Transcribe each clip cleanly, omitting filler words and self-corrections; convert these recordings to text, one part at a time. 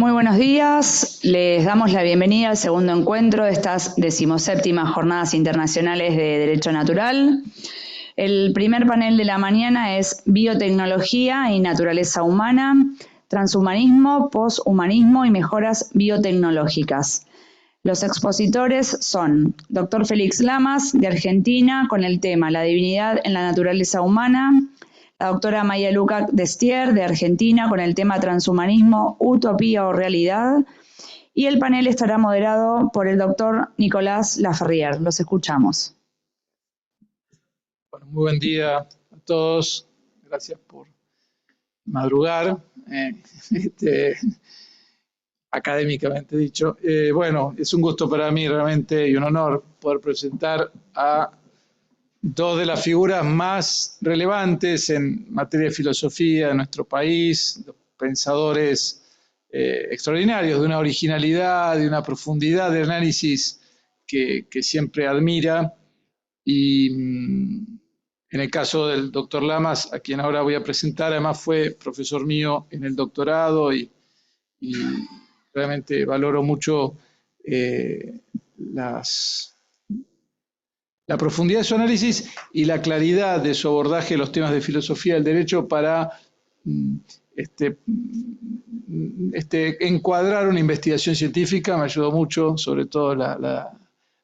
Muy buenos días, les damos la bienvenida al segundo encuentro de estas 17ª Jornadas Internacionales de Derecho Natural. El primer panel de la mañana es Biotecnología y Naturaleza Humana, Transhumanismo, Posthumanismo y Mejoras Biotecnológicas. Los expositores son Dr. Félix Lamas, de Argentina, con el tema La divinidad en la naturaleza humana; la doctora Mayra Destier, de Argentina, con el tema Transhumanismo, Utopía o Realidad; y el panel estará moderado por el doctor Nicolás Laferrière. Los escuchamos. Bueno, muy buen día a todos. Gracias por madrugar, académicamente dicho. Bueno, es un gusto para mí realmente y un honor poder presentar a dos de las figuras más relevantes en materia de filosofía de nuestro país, pensadores extraordinarios, de una originalidad, de una profundidad de análisis que siempre admira. Y en el caso del doctor Lamas, a quien ahora voy a presentar, además fue profesor mío en el doctorado y realmente valoro mucho la profundidad de su análisis y la claridad de su abordaje de los temas de filosofía del derecho para encuadrar una investigación científica. Me ayudó mucho, sobre todo la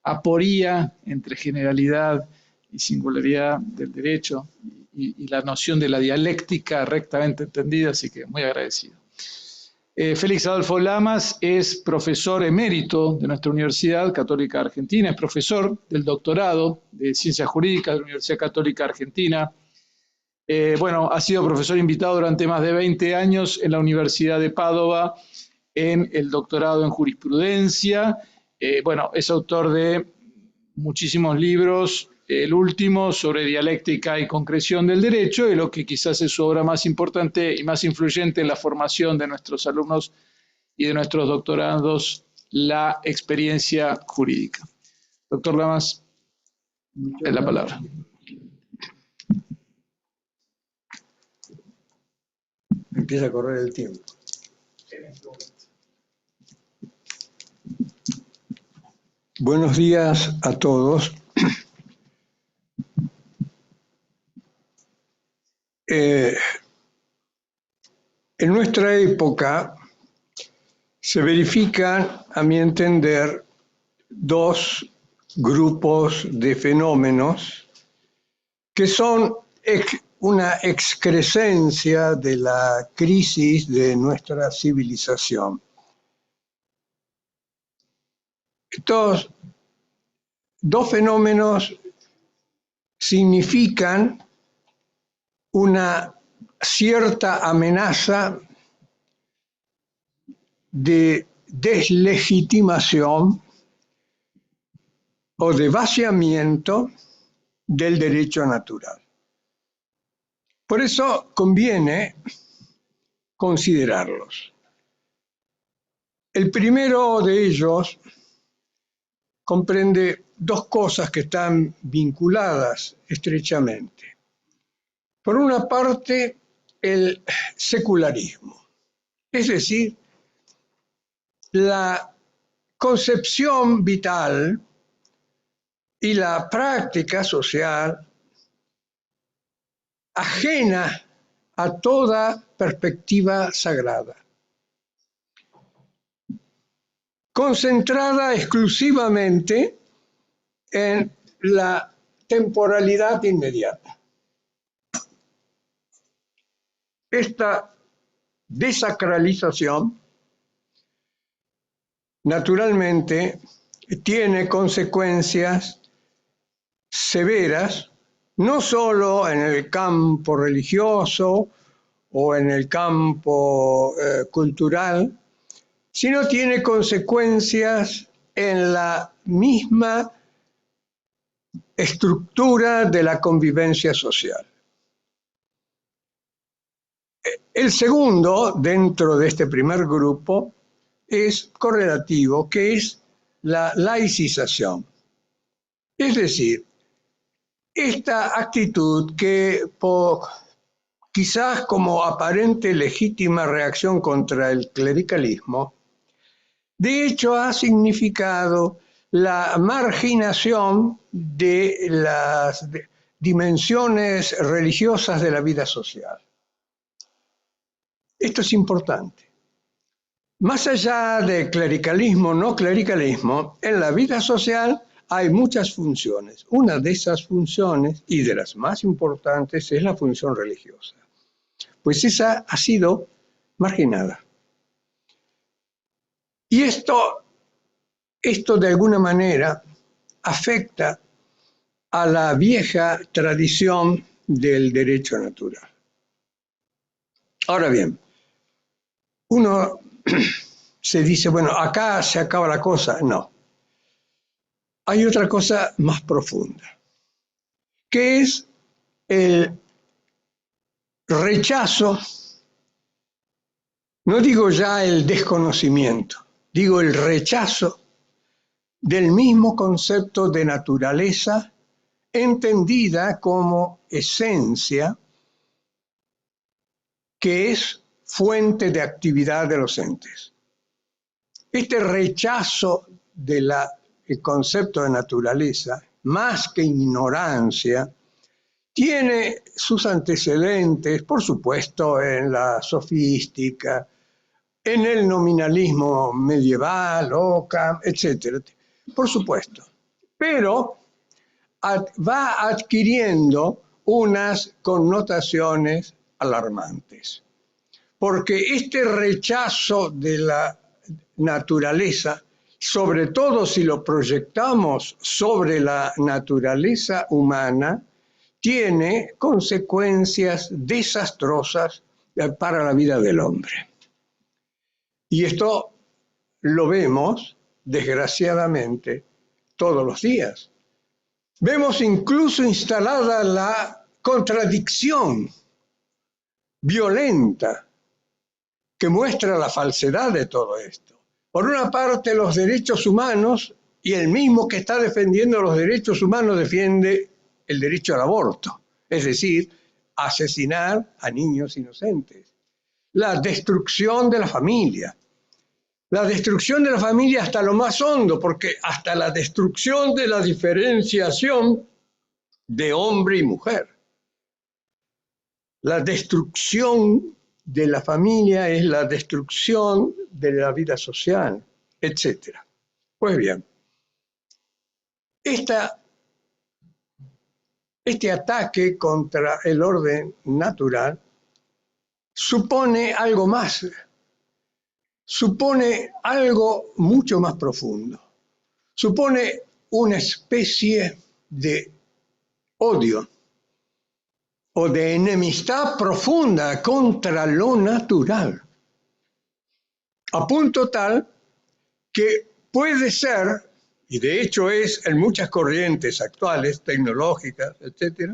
aporía entre generalidad y singularidad del derecho y la noción de la dialéctica rectamente entendida, así que muy agradecido. Félix Adolfo Lamas es profesor emérito de nuestra Universidad Católica Argentina, es profesor del doctorado de Ciencias Jurídicas de la Universidad Católica Argentina. Bueno, ha sido profesor invitado durante más de 20 años en la Universidad de Padova en el doctorado en jurisprudencia. Bueno, es autor de muchísimos libros, el último sobre dialéctica y concreción del derecho, y lo que quizás es su obra más importante y más influyente en la formación de nuestros alumnos y de nuestros doctorandos, La experiencia jurídica. Doctor Lamas, es la palabra. Empieza a correr el tiempo. Buenos días a todos. En nuestra época se verifican, a mi entender, dos grupos de fenómenos que son una excrescencia de la crisis de nuestra civilización. Estos dos fenómenos significan una cierta amenaza de deslegitimación o de vaciamiento del derecho natural. Por eso conviene considerarlos. El primero de ellos comprende dos cosas que están vinculadas estrechamente. Por una parte, el secularismo, es decir, la concepción vital y la práctica social ajena a toda perspectiva sagrada, concentrada exclusivamente en la temporalidad inmediata. Esta desacralización naturalmente tiene consecuencias severas, no solo en el campo religioso o en el campo cultural, sino tiene consecuencias en la misma estructura de la convivencia social. El segundo, dentro de este primer grupo, es correlativo, que es la laicización. Es decir, esta actitud que por quizás como aparente legítima reacción contra el clericalismo, de hecho ha significado la marginación de las dimensiones religiosas de la vida social. Esto es importante. Más allá de clericalismo o no clericalismo, en la vida social hay muchas funciones. Una de esas funciones, y de las más importantes, es la función religiosa. Pues esa ha sido marginada. Y esto de alguna manera afecta a la vieja tradición del derecho natural. Ahora bien, uno se dice, bueno, acá se acaba la cosa. No. Hay otra cosa más profunda, que es el rechazo, no digo ya el desconocimiento, digo el rechazo del mismo concepto de naturaleza entendida como esencia que es fuente de actividad de los entes. Este rechazo del concepto de naturaleza, más que ignorancia, tiene sus antecedentes, por supuesto, en la sofística, en el nominalismo medieval, Ockham, etc. Por supuesto. Pero va adquiriendo unas connotaciones alarmantes. Porque este rechazo de la naturaleza, sobre todo si lo proyectamos sobre la naturaleza humana, tiene consecuencias desastrosas para la vida del hombre. Y esto lo vemos, desgraciadamente, todos los días. Vemos incluso instalada la contradicción violenta que muestra la falsedad de todo esto. Por una parte, los derechos humanos, y el mismo que está defendiendo los derechos humanos defiende el derecho al aborto, es decir, asesinar a niños inocentes. La destrucción de la familia. La destrucción de la familia hasta lo más hondo, porque hasta la destrucción de la diferenciación de hombre y mujer. La destrucción de la familia es la destrucción de la vida social, etc. Pues bien, este ataque contra el orden natural supone algo más, supone algo mucho más profundo, supone una especie de odio o de enemistad profunda contra lo natural, a punto tal que puede ser, y de hecho es en muchas corrientes actuales, tecnológicas, etc.,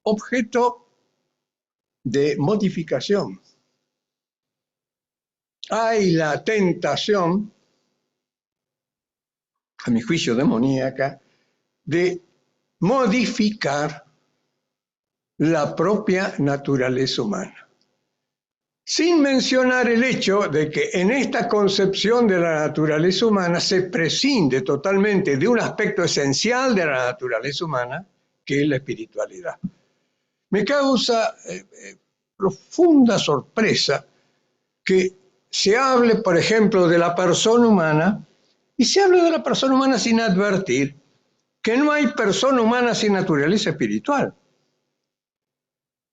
objeto de modificación. Hay la tentación, a mi juicio demoníaca, de modificar la propia naturaleza humana. Sin mencionar el hecho de que en esta concepción de la naturaleza humana se prescinde totalmente de un aspecto esencial de la naturaleza humana, que es la espiritualidad. Me causa profunda sorpresa que se hable, por ejemplo, de la persona humana, y se hable de la persona humana sin advertir que no hay persona humana sin naturaleza espiritual.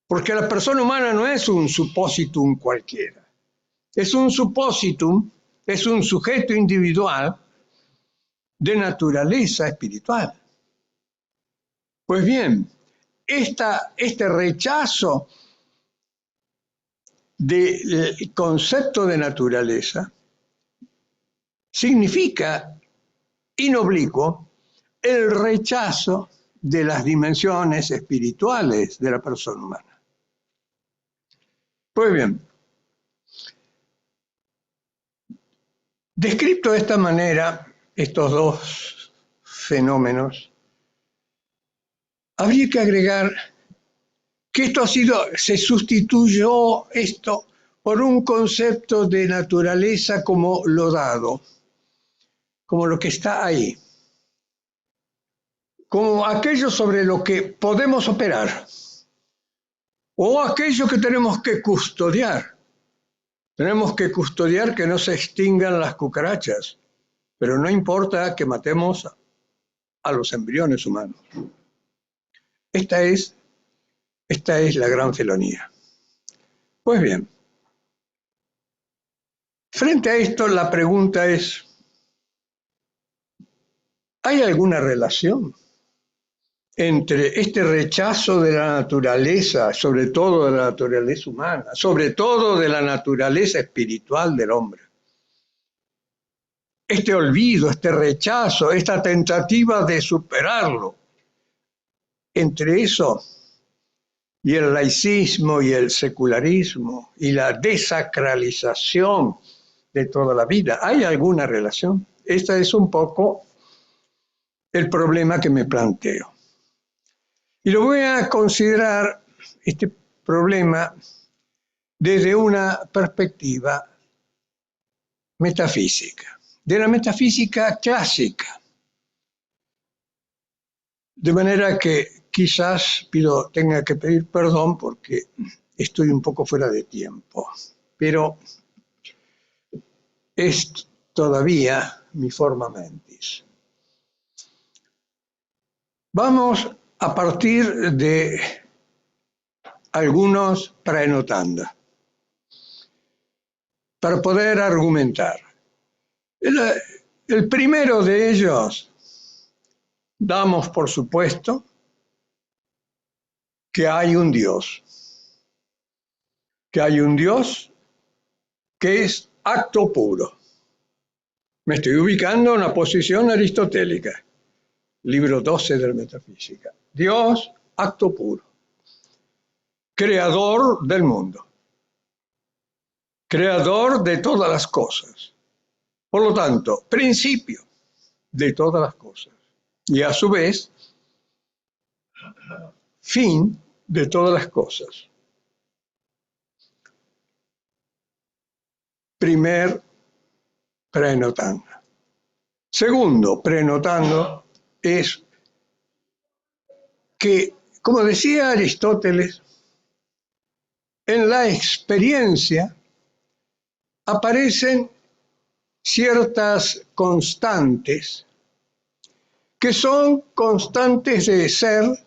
Porque la persona humana no es un suppositum cualquiera. Es un suppositum, es un sujeto individual de naturaleza espiritual. Pues bien, este rechazo del concepto de naturaleza significa, in oblicuo, el rechazo de las dimensiones espirituales de la persona humana. Pues bien, descrito de esta manera, estos dos fenómenos, habría que agregar que se sustituyó esto por un concepto de naturaleza como lo dado, como lo que está ahí, como aquello sobre lo que podemos operar, o aquello que tenemos que custodiar. Tenemos que custodiar que no se extingan las cucarachas, pero no importa que matemos a los embriones humanos. Esta es la gran felonía. Pues bien, frente a esto la pregunta es, ¿hay alguna relación entre este rechazo de la naturaleza, sobre todo de la naturaleza humana, sobre todo de la naturaleza espiritual del hombre? Este olvido, este rechazo, esta tentativa de superarlo, entre eso y el laicismo y el secularismo y la desacralización de toda la vida, ¿hay alguna relación? Este es un poco el problema que me planteo. Y lo voy a considerar, este problema, desde una perspectiva metafísica, de la metafísica clásica. De manera que quizás tenga que pedir perdón porque estoy un poco fuera de tiempo, pero es todavía mi forma mentis. Vamos a partir de algunos praenotanda para poder argumentar. El primero de ellos, damos por supuesto que hay un Dios, que es acto puro. Me estoy ubicando en una posición aristotélica, libro 12 de la Metafísica. Dios, acto puro, creador del mundo, creador de todas las cosas, por lo tanto, principio de todas las cosas, y a su vez, fin de todas las cosas. Primer prenotando. Segundo prenotando es que, como decía Aristóteles, en la experiencia aparecen ciertas constantes que son constantes de ser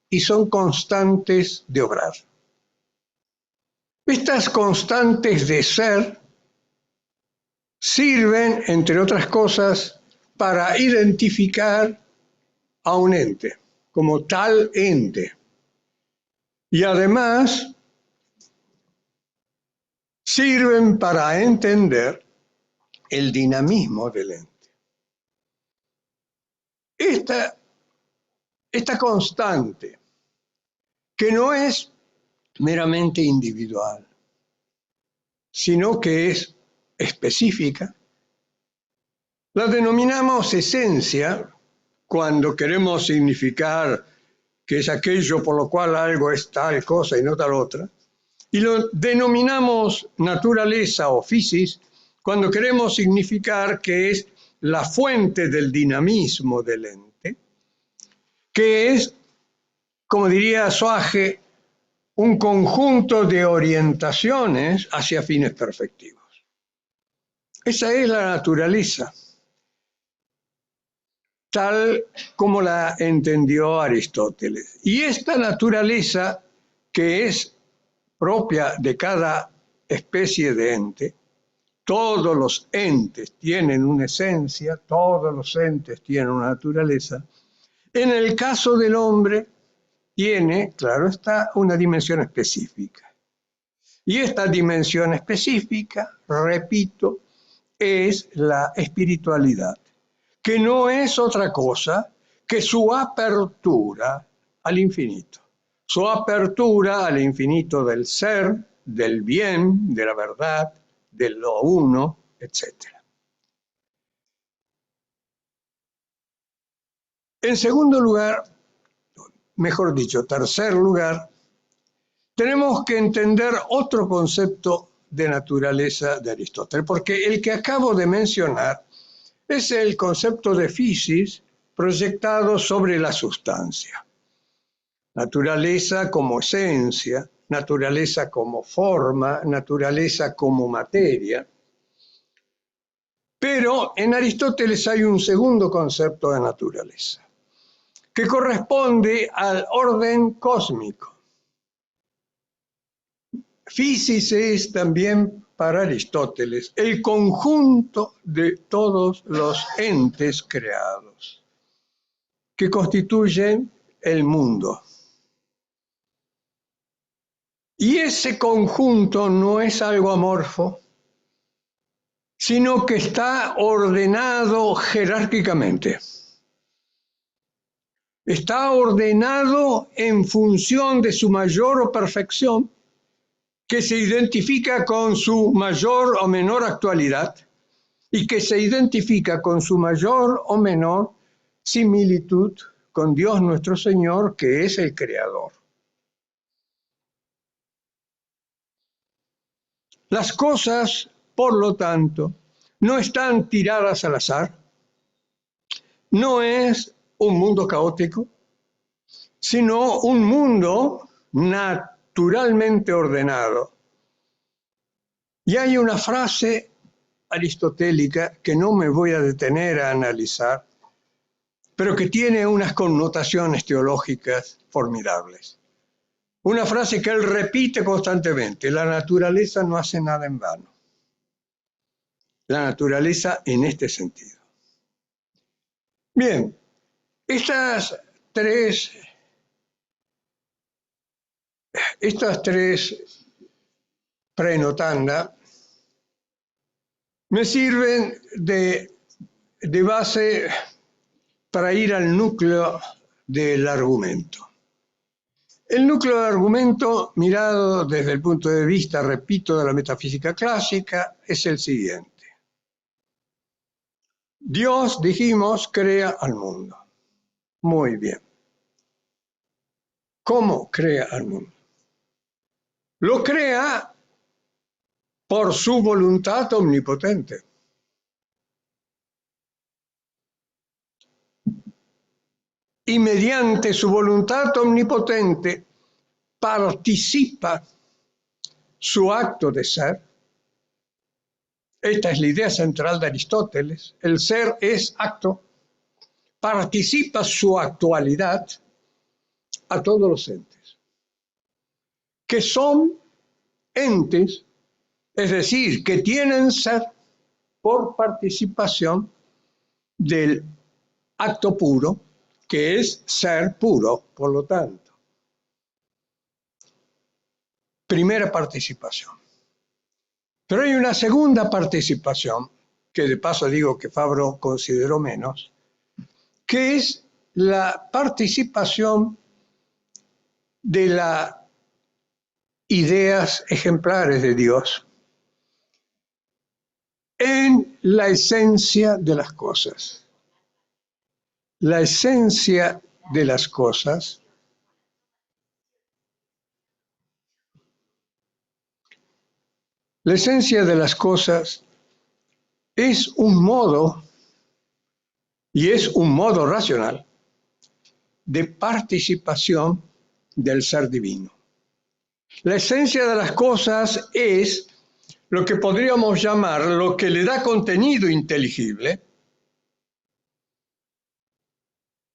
y son constantes de obrar. Estas constantes de ser sirven, entre otras cosas, para identificar a un ente como tal ente. Y además sirven para entender el dinamismo del ente. Esta constante, que no es meramente individual, sino que es específica, la denominamos esencia cuando queremos significar que es aquello por lo cual algo es tal cosa y no tal otra, y lo denominamos naturaleza o physis cuando queremos significar que es la fuente del dinamismo del ente, que es, como diría Soage, un conjunto de orientaciones hacia fines perfectivos. Esa es la naturaleza, tal como la entendió Aristóteles. Y esta naturaleza, que es propia de cada especie de ente, todos los entes tienen una esencia, todos los entes tienen una naturaleza. En el caso del hombre, tiene, claro está, una dimensión específica. Y esta dimensión específica, repito, es la espiritualidad, que no es otra cosa que su apertura al infinito. Su apertura al infinito del ser, del bien, de la verdad, de lo uno, etc. En segundo lugar, mejor dicho, tercer lugar, tenemos que entender otro concepto de naturaleza de Aristóteles, porque el que acabo de mencionar es el concepto de physis proyectado sobre la sustancia. Naturaleza como esencia, naturaleza como forma, naturaleza como materia. Pero en Aristóteles hay un segundo concepto de naturaleza, que corresponde al orden cósmico. Physis es también para Aristóteles el conjunto de todos los entes creados que constituyen el mundo. Y ese conjunto no es algo amorfo, sino que está ordenado jerárquicamente. Está ordenado en función de su mayor perfección, que se identifica con su mayor o menor actualidad y que se identifica con su mayor o menor similitud con Dios nuestro Señor, que es el Creador. Las cosas, por lo tanto, no están tiradas al azar, no es un mundo caótico, sino un mundo naturalmente ordenado. Y hay una frase aristotélica que no me voy a detener a analizar, pero que tiene unas connotaciones teológicas formidables. Una frase que él repite constantemente: la naturaleza no hace nada en vano. La naturaleza en este sentido. Bien, estas tres prenotanda me sirven de base para ir al núcleo del argumento. El núcleo del argumento, mirado desde el punto de vista, repito, de la metafísica clásica, es el siguiente. Dios, dijimos, crea al mundo. Muy bien. ¿Cómo crea al mundo? Lo crea por su voluntad omnipotente. Y mediante su voluntad omnipotente participa su acto de ser. Esta es la idea central de Aristóteles. El ser es acto. Participa su actualidad a todos los entes, que son entes, es decir, que tienen ser por participación del acto puro, que es ser puro, por lo tanto. Primera participación. Pero hay una segunda participación, que de paso digo que Fabro consideró menos, que es la participación de las ideas ejemplares de Dios en la esencia de las cosas. La esencia de las cosas es un modo, y es un modo racional, de participación del ser divino. La esencia de las cosas es lo que podríamos llamar lo que le da contenido inteligible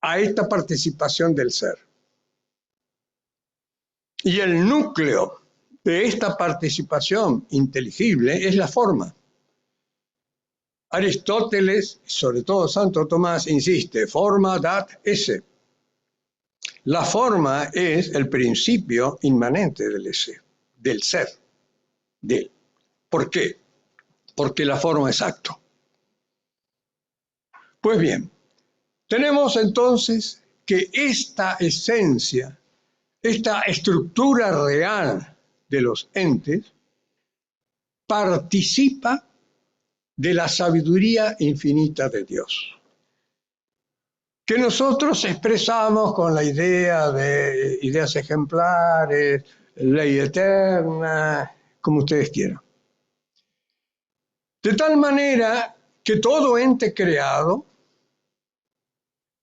a esta participación del ser. Y el núcleo de esta participación inteligible es la forma. Aristóteles, sobre todo Santo Tomás, insiste: forma dat esse. La forma es el principio inmanente del esse, del ser, del. ¿Por qué? Porque la forma es acto. Pues bien, tenemos entonces que esta esencia, esta estructura real de los entes, participa de la sabiduría infinita de Dios, que nosotros expresamos con la idea de ideas ejemplares, ley eterna, como ustedes quieran. De tal manera que todo ente creado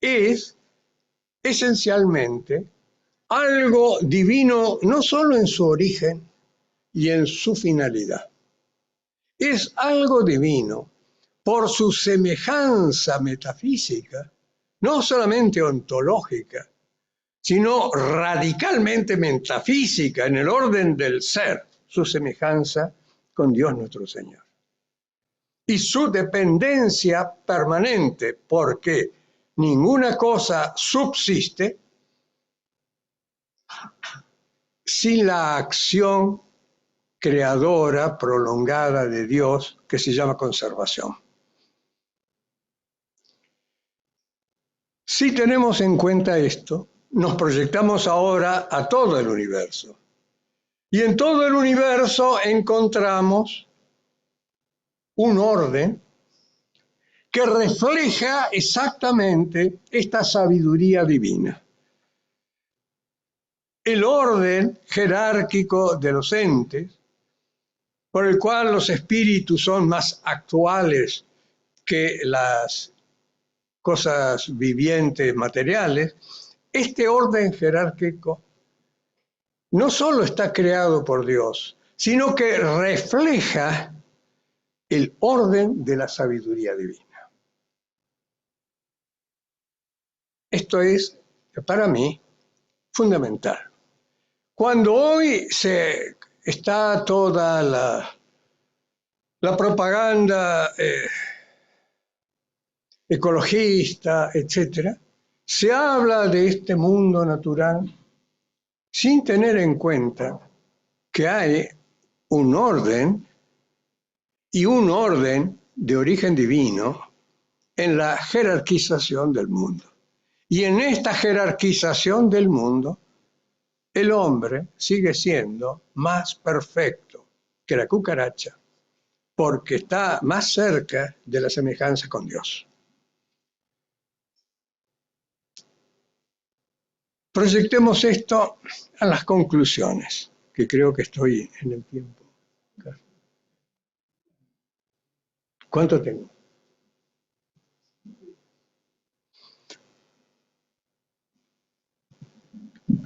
es esencialmente algo divino, no solo en su origen y en su finalidad. Es algo divino por su semejanza metafísica, no solamente ontológica, sino radicalmente metafísica en el orden del ser, su semejanza con Dios nuestro Señor. Y su dependencia permanente, porque ninguna cosa subsiste sin la acción creadora prolongada de Dios, que se llama conservación. Si tenemos en cuenta esto, nos proyectamos ahora a todo el universo. Y en todo el universo encontramos un orden que refleja exactamente esta sabiduría divina. El orden jerárquico de los entes, por el cual los espíritus son más actuales que las cosas vivientes materiales, este orden jerárquico no solo está creado por Dios, sino que refleja el orden de la sabiduría divina. Esto es, para mí, fundamental. Cuando hoy se está toda la propaganda ecologista, etcétera, se habla de este mundo natural sin tener en cuenta que hay un orden y un orden de origen divino en la jerarquización del mundo. Y en esta jerarquización del mundo, el hombre sigue siendo más perfecto que la cucaracha porque está más cerca de la semejanza con Dios. Proyectemos esto a las conclusiones, que creo que estoy en el tiempo. ¿Cuánto tengo?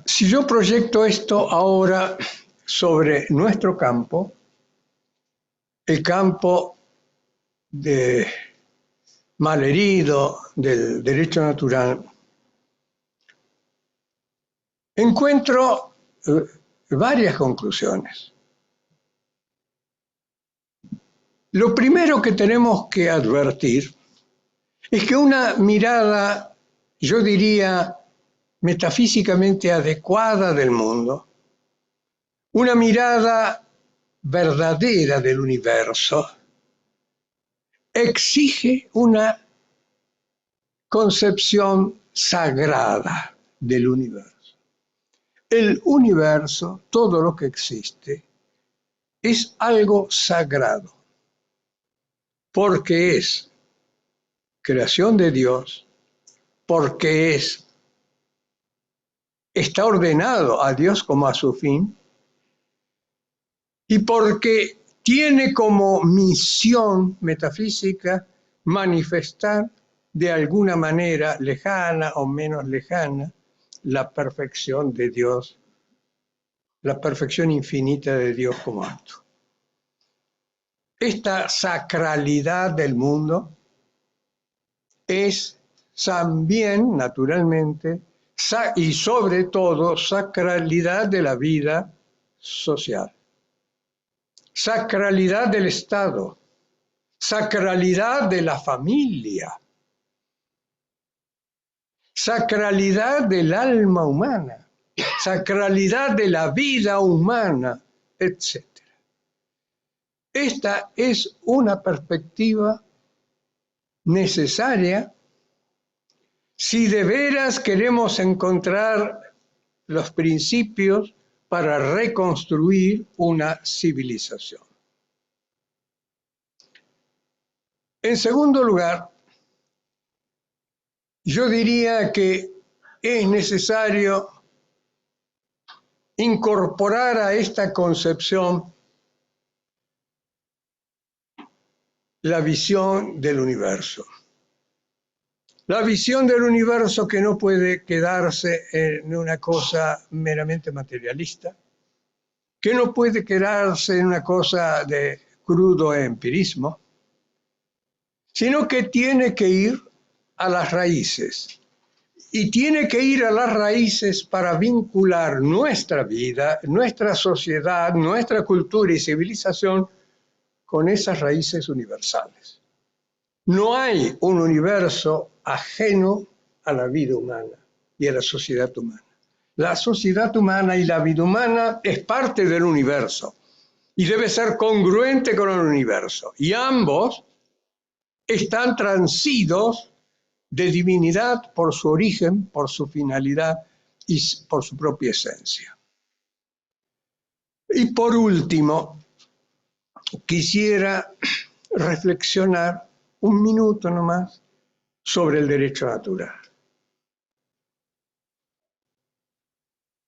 Si yo proyecto esto ahora sobre nuestro campo, el campo de malherido del derecho natural, encuentro varias conclusiones. Lo primero que tenemos que advertir es que una mirada, yo diría, metafísicamente adecuada del mundo, una mirada verdadera del universo, exige una concepción sagrada del universo. El universo, todo lo que existe, es algo sagrado, porque es creación de Dios, porque está ordenado a Dios como a su fin, y porque tiene como misión metafísica manifestar de alguna manera lejana o menos lejana la perfección de Dios, la perfección infinita de Dios como acto. Esta sacralidad del mundo es también, naturalmente, y sobre todo, sacralidad de la vida social, sacralidad del Estado, sacralidad de la familia, sacralidad del alma humana, sacralidad de la vida humana, etc. Esta es una perspectiva necesaria si de veras queremos encontrar los principios para reconstruir una civilización. En segundo lugar, yo diría que es necesario incorporar a esta concepción la visión del universo. La visión del universo que no puede quedarse en una cosa meramente materialista, que no puede quedarse en una cosa de crudo empirismo, sino que tiene que ir a las raíces. Y tiene que ir a las raíces para vincular nuestra vida, nuestra sociedad, nuestra cultura y civilización con esas raíces universales. No hay un universo ajeno a la vida humana y a la sociedad humana. La sociedad humana y la vida humana es parte del universo y debe ser congruente con el universo. Y ambos están transidos de divinidad por su origen, por su finalidad y por su propia esencia. Y por último, quisiera reflexionar un minuto nomás sobre el derecho natural.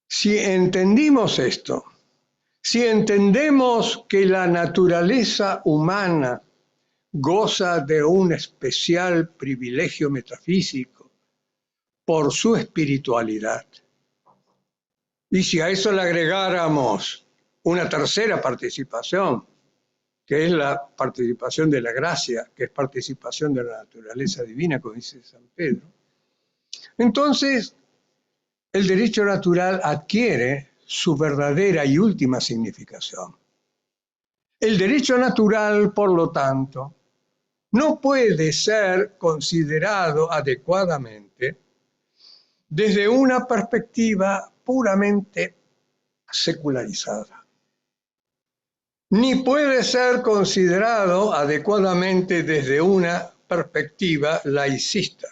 Si entendimos esto, si entendemos que la naturaleza humana goza de un especial privilegio metafísico por su espiritualidad, y si a eso le agregáramos una tercera participación, que es la participación de la gracia, que es participación de la naturaleza divina, como dice San Pedro, entonces el derecho natural adquiere su verdadera y última significación. El derecho natural, por lo tanto, no puede ser considerado adecuadamente desde una perspectiva puramente secularizada, ni puede ser considerado adecuadamente desde una perspectiva laicista.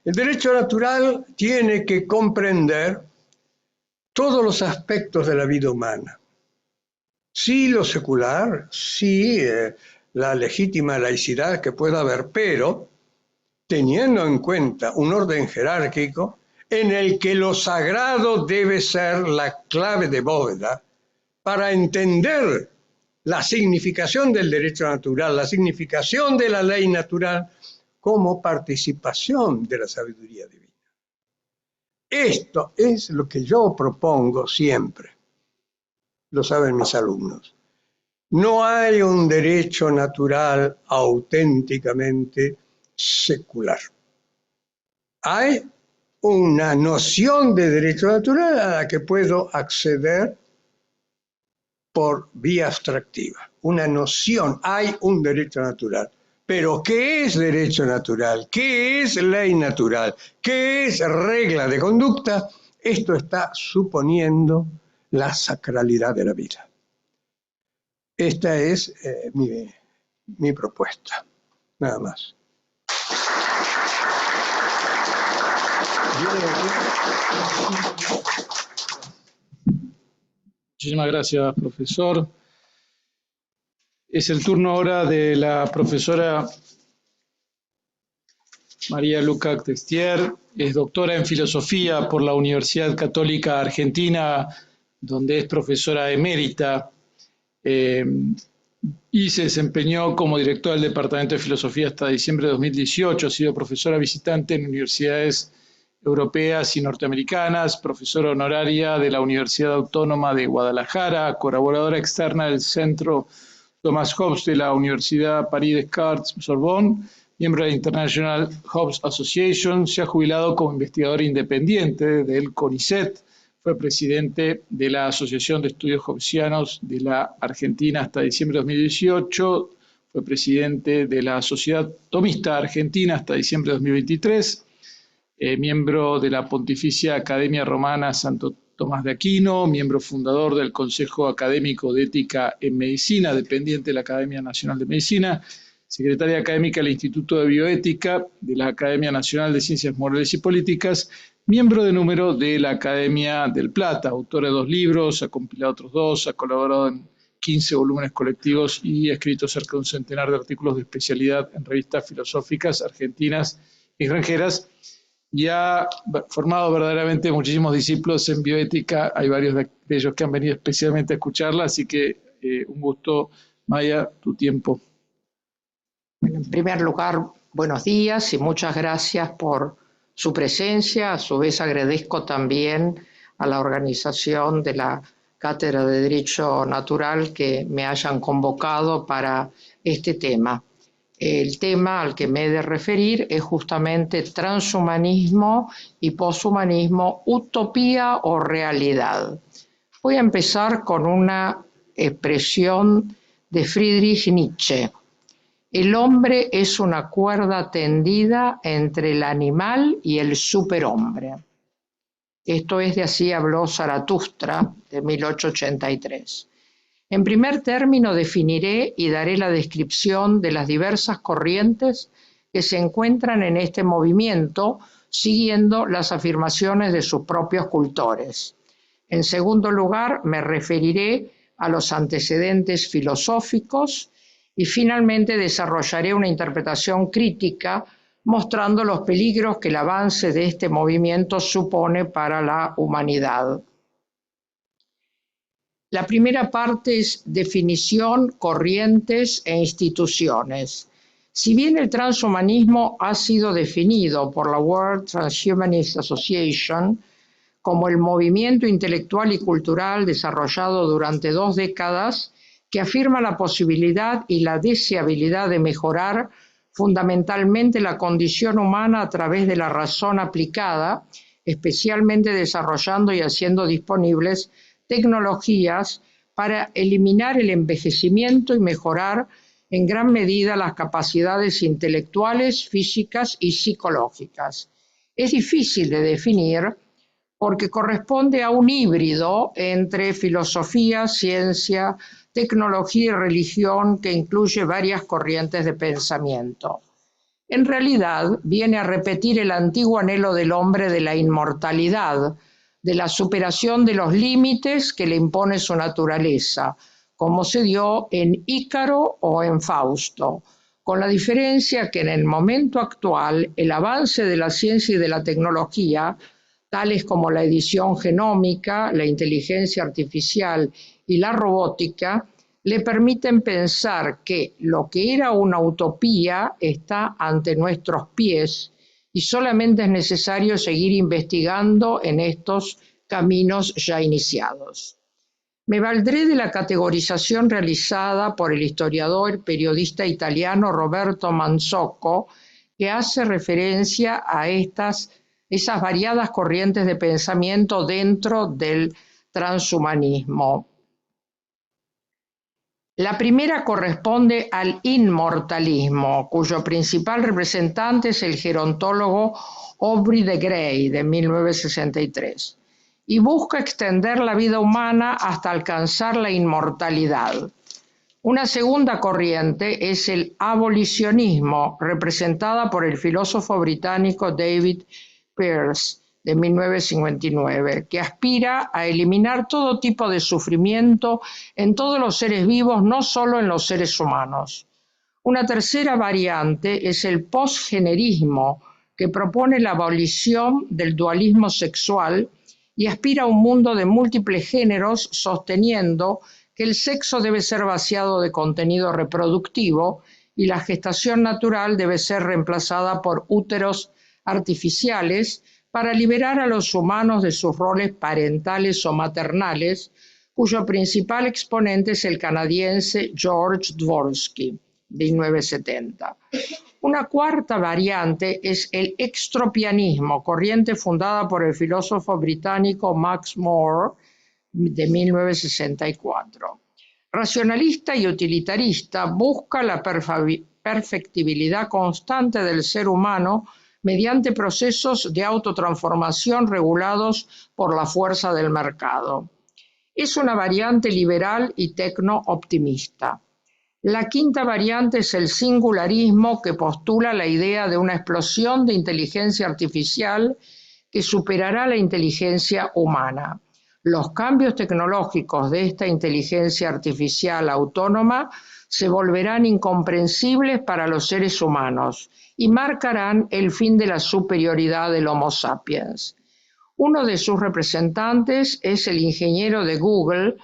El derecho natural tiene que comprender todos los aspectos de la vida humana. Sí, lo secular, sí, la legítima laicidad que pueda haber, pero teniendo en cuenta un orden jerárquico en el que lo sagrado debe ser la clave de bóveda para entender la significación del derecho natural, la significación de la ley natural como participación de la sabiduría divina. Esto es lo que yo propongo siempre, lo saben mis alumnos. No hay un derecho natural auténticamente secular. Hay una noción de derecho natural a la que puedo acceder por vía abstractiva. Una noción, hay un derecho natural. Pero, ¿qué es derecho natural? ¿Qué es ley natural? ¿Qué es regla de conducta? Esto está suponiendo la sacralidad de la vida. Esta es mi propuesta, nada más. Muchísimas gracias, profesor. Es el turno ahora de la profesora María Luca Testier. Es doctora en filosofía por la Universidad Católica Argentina, donde es profesora emérita, y se desempeñó como directora del Departamento de Filosofía hasta diciembre de 2018. Ha sido profesora visitante en universidades europeas y norteamericanas, profesora honoraria de la Universidad Autónoma de Guadalajara, colaboradora externa del Centro Thomas Hobbes de la Universidad Paris Descartes Sorbonne, miembro de la International Hobbes Association. Se ha jubilado como investigador independiente del CONICET, fue presidente de la Asociación de Estudios Hobbesianos de la Argentina hasta diciembre de 2018, fue presidente de la Sociedad Tomista Argentina hasta diciembre de 2023, miembro de la Pontificia Academia Romana Santo Tomás de Aquino, miembro fundador del Consejo Académico de Ética en Medicina, dependiente de la Academia Nacional de Medicina, secretaria académica del Instituto de Bioética de la Academia Nacional de Ciencias Morales y Políticas, miembro de número de la Academia del Plata, autora de 2 libros, ha compilado otros 2, ha colaborado en 15 volúmenes colectivos y ha escrito cerca de un centenar de artículos de especialidad en revistas filosóficas argentinas y extranjeras. y ha formado verdaderamente muchísimos discípulos en bioética. Hay varios de ellos que han venido especialmente a escucharla, así que un gusto. Maya, tu tiempo. En primer lugar, buenos días y muchas gracias por su presencia. A su vez agradezco también a la organización de la Cátedra de Derecho Natural que me hayan convocado para este tema. El tema al que me he de referir es justamente transhumanismo y poshumanismo, utopía o realidad. Voy a empezar con una expresión de Friedrich Nietzsche. El hombre es una cuerda tendida entre el animal y el superhombre. Esto es, de así habló Zaratustra, de 1883. En primer término definiré y daré la descripción de las diversas corrientes que se encuentran en este movimiento, siguiendo las afirmaciones de sus propios cultores. En segundo lugar, me referiré a los antecedentes filosóficos y finalmente desarrollaré una interpretación crítica mostrando los peligros que el avance de este movimiento supone para la humanidad. La primera parte es definición, corrientes e instituciones. Si bien el transhumanismo ha sido definido por la World Transhumanist Association como el movimiento intelectual y cultural desarrollado durante 2 décadas que afirma la posibilidad y la deseabilidad de mejorar fundamentalmente la condición humana a través de la razón aplicada, especialmente desarrollando y haciendo disponibles tecnologías para eliminar el envejecimiento y mejorar en gran medida las capacidades intelectuales, físicas y psicológicas. Es difícil de definir porque corresponde a un híbrido entre filosofía, ciencia, tecnología y religión que incluye varias corrientes de pensamiento. En realidad, viene a repetir el antiguo anhelo del hombre de la inmortalidad, de la superación de los límites que le impone su naturaleza, como se dio en Ícaro o en Fausto, con la diferencia que en el momento actual el avance de la ciencia y de la tecnología, tales como la edición genómica, la inteligencia artificial y la robótica, le permiten pensar que lo que era una utopía está ante nuestros pies y solamente es necesario seguir investigando en estos caminos ya iniciados. Me valdré de la categorización realizada por el historiador y periodista italiano Roberto Manzocco, que hace referencia a esas variadas corrientes de pensamiento dentro del transhumanismo. La primera corresponde al inmortalismo, cuyo principal representante es el gerontólogo Aubrey de Grey, de 1963, y busca extender la vida humana hasta alcanzar la inmortalidad. Una segunda corriente es el abolicionismo, representada por el filósofo británico David Pearce, de 1959, que aspira a eliminar todo tipo de sufrimiento en todos los seres vivos, no solo en los seres humanos. Una tercera variante es el posgenerismo, que propone la abolición del dualismo sexual y aspira a un mundo de múltiples géneros, sosteniendo que el sexo debe ser vaciado de contenido reproductivo y la gestación natural debe ser reemplazada por úteros artificiales para liberar a los humanos de sus roles parentales o maternales, cuyo principal exponente es el canadiense George Dvorsky, de 1970. Una cuarta variante es el extropianismo, corriente fundada por el filósofo británico Max More, de 1964. Racionalista y utilitarista, busca la perfectibilidad constante del ser humano mediante procesos de autotransformación regulados por la fuerza del mercado. Es una variante liberal y tecno-optimista. La quinta variante es el singularismo, que postula la idea de una explosión de inteligencia artificial que superará la inteligencia humana. Los cambios tecnológicos de esta inteligencia artificial autónoma se volverán incomprensibles para los seres humanos y marcarán el fin de la superioridad del Homo sapiens. Uno de sus representantes es el ingeniero de Google,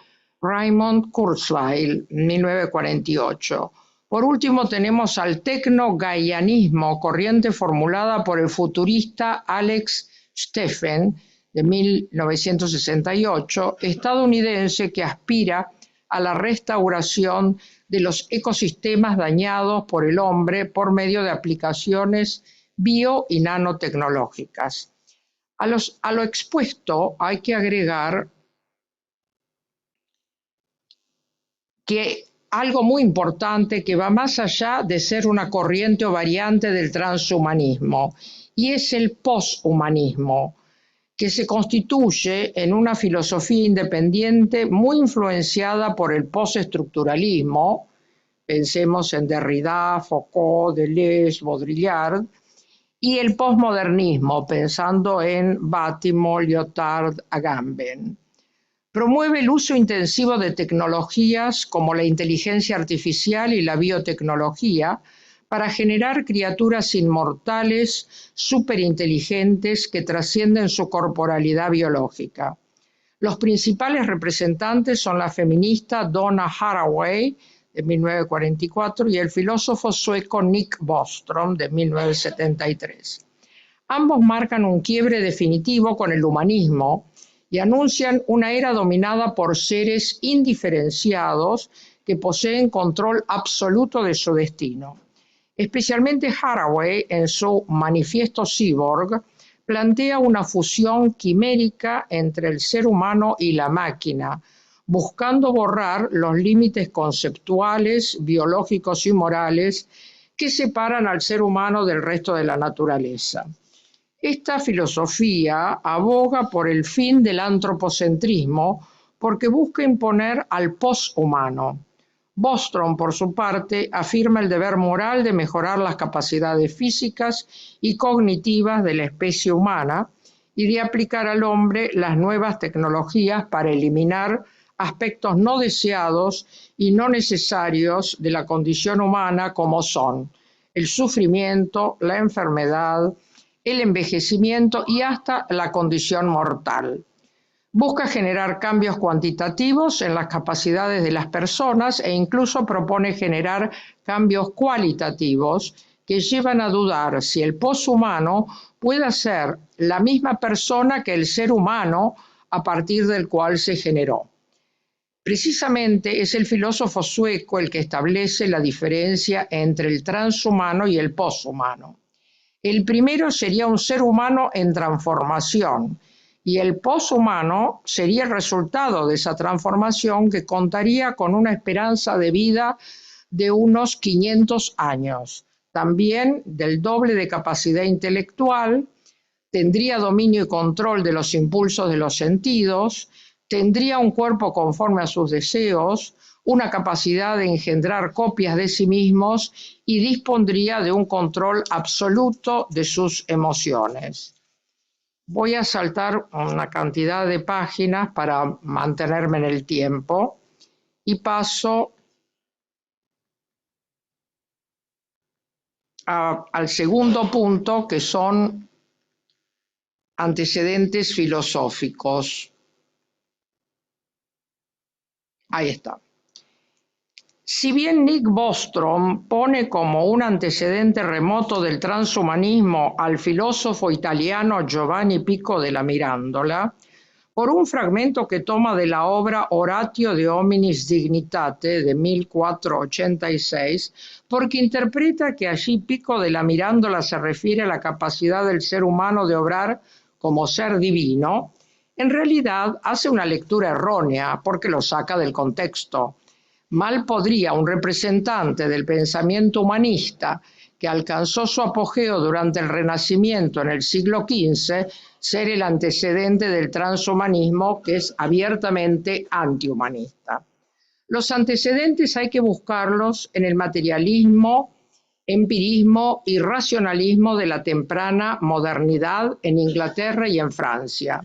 Raymond Kurzweil, 1948. Por último tenemos al tecno-gaianismo, corriente formulada por el futurista Alex Steffen, de 1968, estadounidense, que aspira a la restauración de los ecosistemas dañados por el hombre por medio de aplicaciones bio y nanotecnológicas. A lo expuesto hay que agregar que algo muy importante que va más allá de ser una corriente o variante del transhumanismo, y es el poshumanismo, que se constituye en una filosofía independiente muy influenciada por el postestructuralismo. Pensemos en Derrida, Foucault, Deleuze, Baudrillard, y el posmodernismo, pensando en Bátimo, Lyotard, Agamben. Promueve el uso intensivo de tecnologías como la inteligencia artificial y la biotecnología para generar criaturas inmortales, superinteligentes, que trascienden su corporalidad biológica. Los principales representantes son la feminista Donna Haraway, de 1944, y el filósofo sueco Nick Bostrom, de 1973. Ambos marcan un quiebre definitivo con el humanismo y anuncian una era dominada por seres indiferenciados que poseen control absoluto de su destino. Especialmente Haraway, en su Manifiesto Cyborg, plantea una fusión quimérica entre el ser humano y la máquina, buscando borrar los límites conceptuales, biológicos y morales que separan al ser humano del resto de la naturaleza. Esta filosofía aboga por el fin del antropocentrismo porque busca imponer al poshumano. Bostrom, por su parte, afirma el deber moral de mejorar las capacidades físicas y cognitivas de la especie humana y de aplicar al hombre las nuevas tecnologías para eliminar aspectos no deseados y no necesarios de la condición humana, como son el sufrimiento, la enfermedad, el envejecimiento y hasta la condición mortal. Busca generar cambios cuantitativos en las capacidades de las personas e incluso propone generar cambios cualitativos que llevan a dudar si el poshumano pueda ser la misma persona que el ser humano a partir del cual se generó. Precisamente es el filósofo sueco el que establece la diferencia entre el transhumano y el poshumano. El primero sería un ser humano en transformación y el poshumano sería el resultado de esa transformación, que contaría con una esperanza de vida de unos 500 años, también del doble de capacidad intelectual, tendría dominio y control de los impulsos de los sentidos, tendría un cuerpo conforme a sus deseos, una capacidad de engendrar copias de sí mismos y dispondría de un control absoluto de sus emociones. Voy a saltar una cantidad de páginas para mantenerme en el tiempo y paso al segundo punto, que son antecedentes filosóficos. Ahí está. Si bien Nick Bostrom pone como un antecedente remoto del transhumanismo al filósofo italiano Giovanni Pico della Mirandola, por un fragmento que toma de la obra Oratio de Hominis Dignitate de 1486, porque interpreta que allí Pico della Mirandola se refiere a la capacidad del ser humano de obrar como ser divino, en realidad hace una lectura errónea porque lo saca del contexto. Mal podría un representante del pensamiento humanista que alcanzó su apogeo durante el Renacimiento en el siglo XV ser el antecedente del transhumanismo, que es abiertamente antihumanista. Los antecedentes hay que buscarlos en el materialismo, empirismo y racionalismo de la temprana modernidad en Inglaterra y en Francia.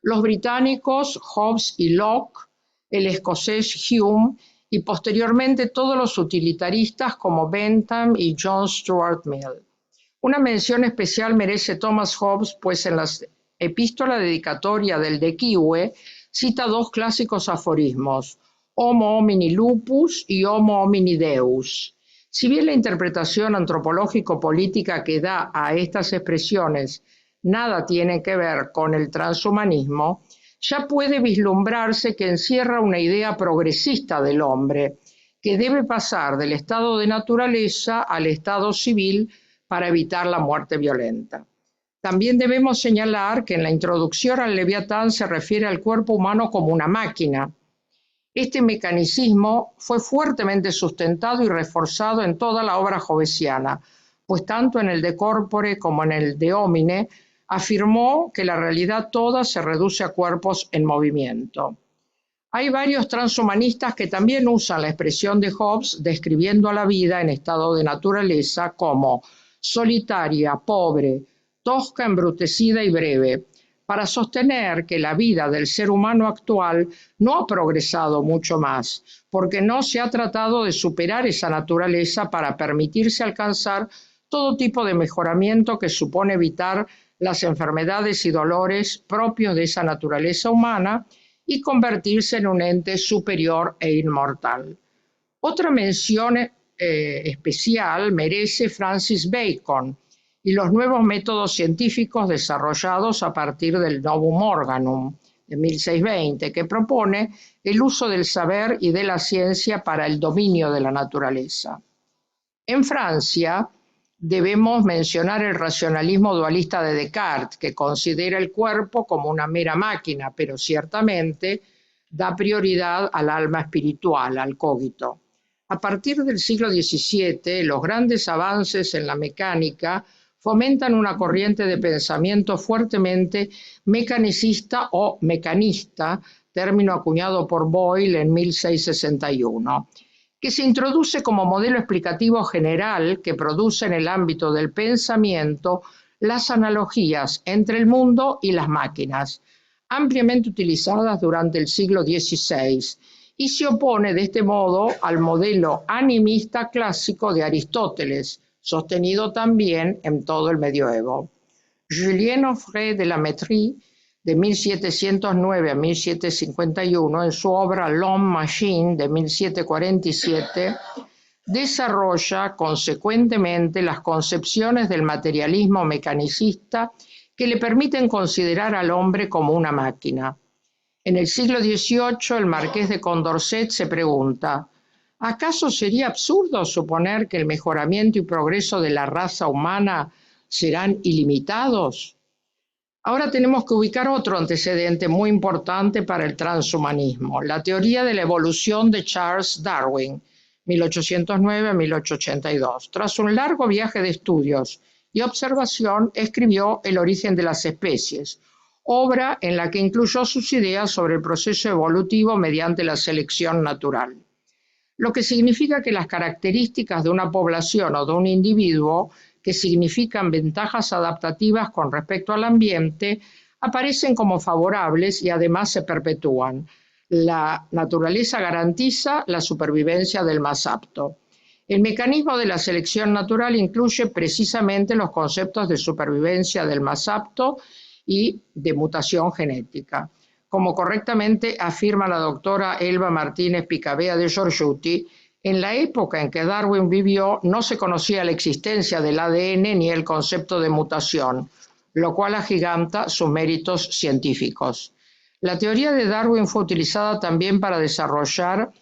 Los británicos Hobbes y Locke, el escocés Hume y posteriormente todos los utilitaristas como Bentham y John Stuart Mill. Una mención especial merece Thomas Hobbes, pues en la epístola dedicatoria del De Quoque cita dos clásicos aforismos, Homo homini lupus y Homo homini deus. Si bien la interpretación antropológico-política que da a estas expresiones nada tiene que ver con el transhumanismo, ya puede vislumbrarse que encierra una idea progresista del hombre, que debe pasar del estado de naturaleza al estado civil para evitar la muerte violenta. También debemos señalar que en la introducción al Leviatán se refiere al cuerpo humano como una máquina. Este mecanicismo fue fuertemente sustentado y reforzado en toda la obra hobbesiana, pues tanto en el De Corpore como en el De Homine afirmó que la realidad toda se reduce a cuerpos en movimiento. Hay varios transhumanistas que también usan la expresión de Hobbes describiendo a la vida en estado de naturaleza como solitaria, pobre, tosca, embrutecida y breve, para sostener que la vida del ser humano actual no ha progresado mucho más, porque no se ha tratado de superar esa naturaleza para permitirse alcanzar todo tipo de mejoramiento que supone evitar las enfermedades y dolores propios de esa naturaleza humana y convertirse en un ente superior e inmortal. Otra mención especial merece Francis Bacon y los nuevos métodos científicos desarrollados a partir del Novum Organum de 1620, que propone el uso del saber y de la ciencia para el dominio de la naturaleza. En Francia, debemos mencionar el racionalismo dualista de Descartes, que considera el cuerpo como una mera máquina, pero ciertamente da prioridad al alma espiritual, al cogito. A partir del siglo XVII, los grandes avances en la mecánica fomentan una corriente de pensamiento fuertemente mecanicista o mecanista, término acuñado por Boyle en 1661. Que se introduce como modelo explicativo general que produce en el ámbito del pensamiento las analogías entre el mundo y las máquinas, ampliamente utilizadas durante el siglo XVI, y se opone de este modo al modelo animista clásico de Aristóteles, sostenido también en todo el medioevo. Julien Offray de la Métrie, de 1709 a 1751, en su obra L'Homme Machine, de 1747, desarrolla consecuentemente las concepciones del materialismo mecanicista que le permiten considerar al hombre como una máquina. En el siglo XVIII, el marqués de Condorcet se pregunta, ¿acaso sería absurdo suponer que el mejoramiento y progreso de la raza humana serán ilimitados? Ahora tenemos que ubicar otro antecedente muy importante para el transhumanismo, la teoría de la evolución de Charles Darwin, 1809 a 1882. Tras un largo viaje de estudios y observación, escribió El origen de las especies, obra en la que incluyó sus ideas sobre el proceso evolutivo mediante la selección natural, lo que significa que las características de una población o de un individuo que significan ventajas adaptativas con respecto al ambiente, aparecen como favorables y además se perpetúan. La naturaleza garantiza la supervivencia del más apto. El mecanismo de la selección natural incluye precisamente los conceptos de supervivencia del más apto y de mutación genética. Como correctamente afirma la doctora Elba Martínez Picabea de Giorgiuti, en la época en que Darwin vivió no se conocía la existencia del ADN ni el concepto de mutación, lo cual agiganta sus méritos científicos. La teoría de Darwin fue utilizada también para desarrollar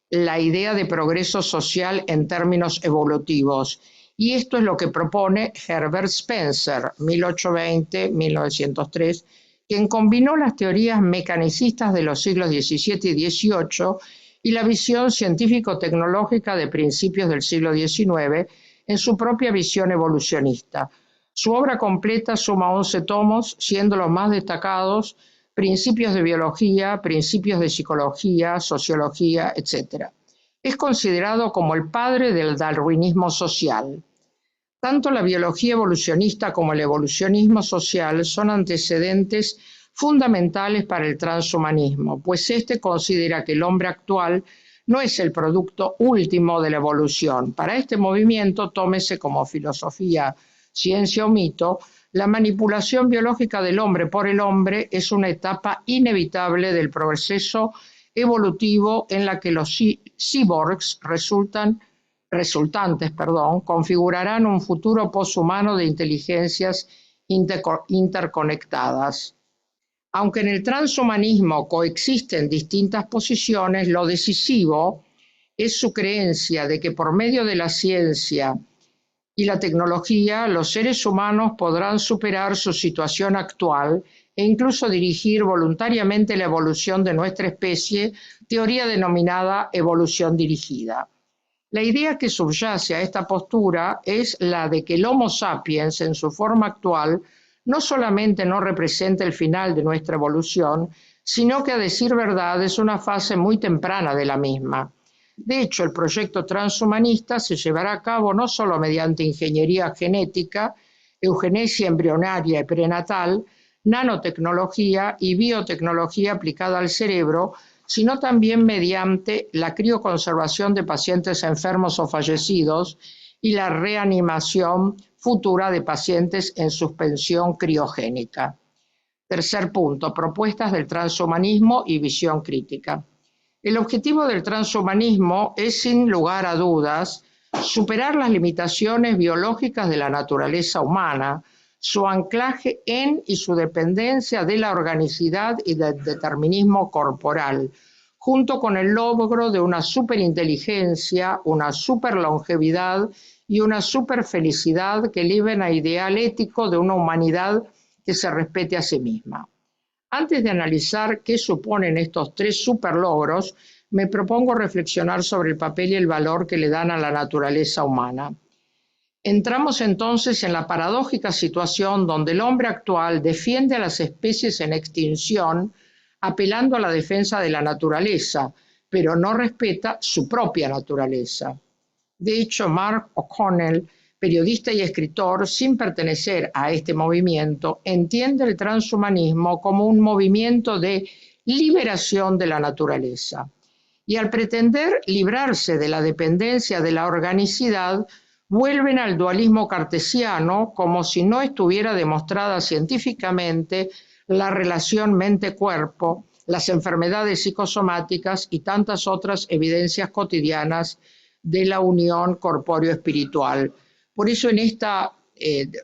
la idea de progreso social en términos evolutivos, y esto es lo que propone Herbert Spencer, 1820-1903, quien combinó las teorías mecanicistas de los siglos XVII y XVIII y la visión científico-tecnológica de principios del siglo XIX en su propia visión evolucionista. Su obra completa suma 11 tomos, siendo los más destacados Principios de biología, Principios de psicología, sociología, etc. Es considerado como el padre del darwinismo social. Tanto la biología evolucionista como el evolucionismo social son antecedentes fundamentales para el transhumanismo, pues este considera que el hombre actual no es el producto último de la evolución. Para este movimiento, tómese como filosofía, ciencia o mito, la manipulación biológica del hombre por el hombre es una etapa inevitable del proceso evolutivo en la que los cyborgs resultantes configurarán un futuro poshumano de inteligencias interconectadas. Aunque en el transhumanismo coexisten distintas posiciones, lo decisivo es su creencia de que por medio de la ciencia y la tecnología los seres humanos podrán superar su situación actual e incluso dirigir voluntariamente la evolución de nuestra especie, teoría denominada evolución dirigida. La idea que subyace a esta postura es la de que el Homo sapiens en su forma actual no solamente no representa el final de nuestra evolución, sino que a decir verdad es una fase muy temprana de la misma. De hecho, el proyecto transhumanista se llevará a cabo no solo mediante ingeniería genética, eugenesia embrionaria y prenatal, nanotecnología y biotecnología aplicada al cerebro, sino también mediante la crioconservación de pacientes enfermos o fallecidos y la reanimación futura de pacientes en suspensión criogénica. Tercer punto, propuestas del transhumanismo y visión crítica. El objetivo del transhumanismo es, sin lugar a dudas, superar las limitaciones biológicas de la naturaleza humana, su anclaje en y su dependencia de la organicidad y del determinismo corporal, junto con el logro de una superinteligencia, una superlongevidad y una superfelicidad que eleven a ideal ético de una humanidad que se respete a sí misma. Antes de analizar qué suponen estos tres superlogros, me propongo reflexionar sobre el papel y el valor que le dan a la naturaleza humana. Entramos entonces en la paradójica situación donde el hombre actual defiende a las especies en extinción apelando a la defensa de la naturaleza, pero no respeta su propia naturaleza. De hecho, Mark O'Connell, periodista y escritor, sin pertenecer a este movimiento, entiende el transhumanismo como un movimiento de liberación de la naturaleza. Y al pretender librarse de la dependencia de la organicidad, vuelven al dualismo cartesiano como si no estuviera demostrada científicamente la relación mente-cuerpo, las enfermedades psicosomáticas y tantas otras evidencias cotidianas de la unión corpóreo-espiritual. Por eso en esta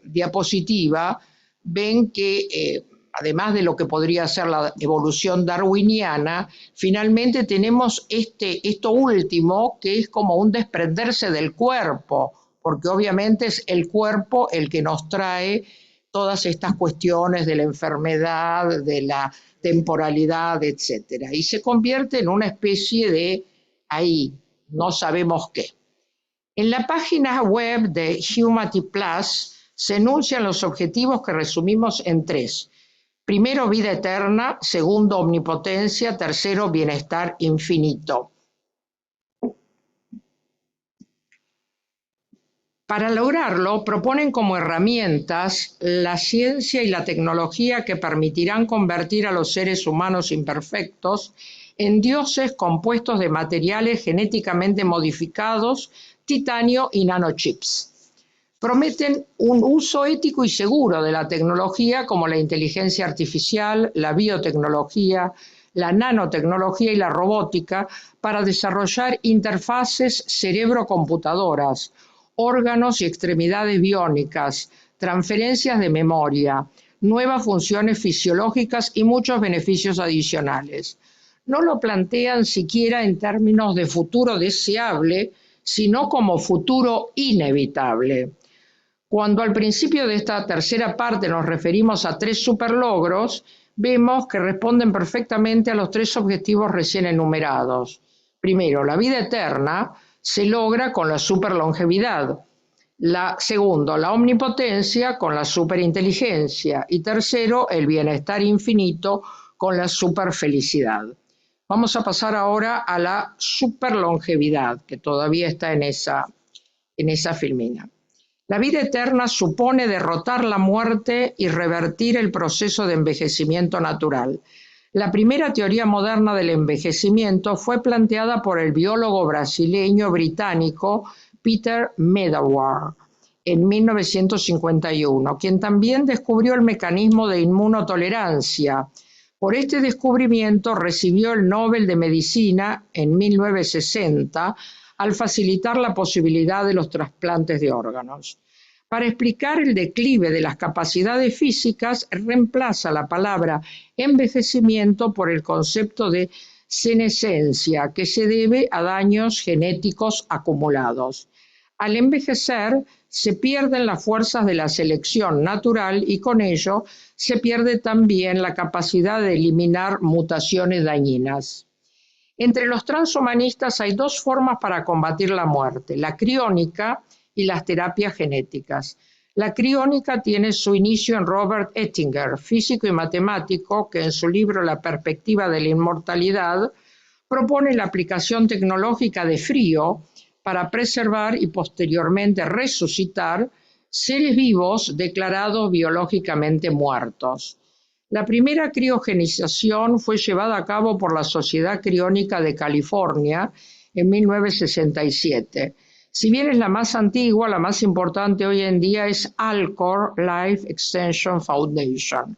diapositiva ven que además de lo que podría ser la evolución darwiniana, finalmente tenemos esto último que es como un desprenderse del cuerpo, porque obviamente es el cuerpo el que nos trae todas estas cuestiones de la enfermedad, de la temporalidad, etc. Y se convierte en una especie de ahí, no sabemos qué. En la página web de Humanity Plus se enuncian los objetivos que resumimos en tres. Primero, vida eterna. Segundo, omnipotencia. Tercero, bienestar infinito. Para lograrlo, proponen como herramientas la ciencia y la tecnología que permitirán convertir a los seres humanos imperfectos en dioses compuestos de materiales genéticamente modificados, titanio y nanochips. Prometen un uso ético y seguro de la tecnología como la inteligencia artificial, la biotecnología, la nanotecnología y la robótica para desarrollar interfaces cerebro-computadoras, órganos y extremidades biónicas, transferencias de memoria, nuevas funciones fisiológicas y muchos beneficios adicionales. No lo plantean siquiera en términos de futuro deseable, sino como futuro inevitable. Cuando al principio de esta tercera parte nos referimos a tres superlogros, vemos que responden perfectamente a los tres objetivos recién enumerados. Primero, la vida eterna se logra con la superlongevidad. Segundo, la omnipotencia con la superinteligencia. Y tercero, el bienestar infinito con la superfelicidad. Vamos a pasar ahora a la superlongevidad, que todavía está en esa filmina. La vida eterna supone derrotar la muerte y revertir el proceso de envejecimiento natural. La primera teoría moderna del envejecimiento fue planteada por el biólogo brasileño británico Peter Medawar en 1951, quien también descubrió el mecanismo de inmunotolerancia. Por este descubrimiento recibió el Nobel de Medicina en 1960 al facilitar la posibilidad de los trasplantes de órganos. Para explicar el declive de las capacidades físicas, reemplaza la palabra envejecimiento por el concepto de senescencia, que se debe a daños genéticos acumulados. Al envejecer, se pierden las fuerzas de la selección natural y con ello se pierde también la capacidad de eliminar mutaciones dañinas. Entre los transhumanistas hay dos formas para combatir la muerte: la criónica y las terapias genéticas. La criónica tiene su inicio en Robert Ettinger, físico y matemático, que en su libro La perspectiva de la inmortalidad propone la aplicación tecnológica de frío para preservar y posteriormente resucitar seres vivos declarados biológicamente muertos. La primera criogenización fue llevada a cabo por la Sociedad Criónica de California en 1967. Si bien es la más antigua, la más importante hoy en día es Alcor Life Extension Foundation,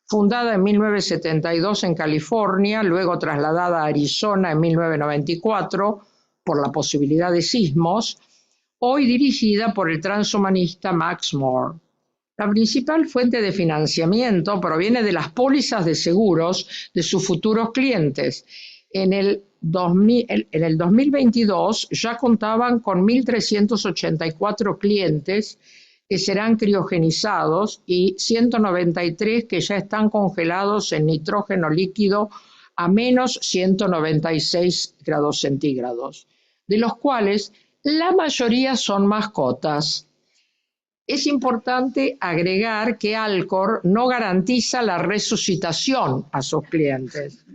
fundada en 1972 en California, luego trasladada a Arizona en 1994 por la posibilidad de sismos, hoy dirigida por el transhumanista Max More. La principal fuente de financiamiento proviene de las pólizas de seguros de sus futuros clientes. En el 2022 ya contaban con 1.384 clientes que serán criogenizados y 193 que ya están congelados en nitrógeno líquido a menos 196 grados centígrados, de los cuales la mayoría son mascotas. Es importante agregar que Alcor no garantiza la resucitación a sus clientes.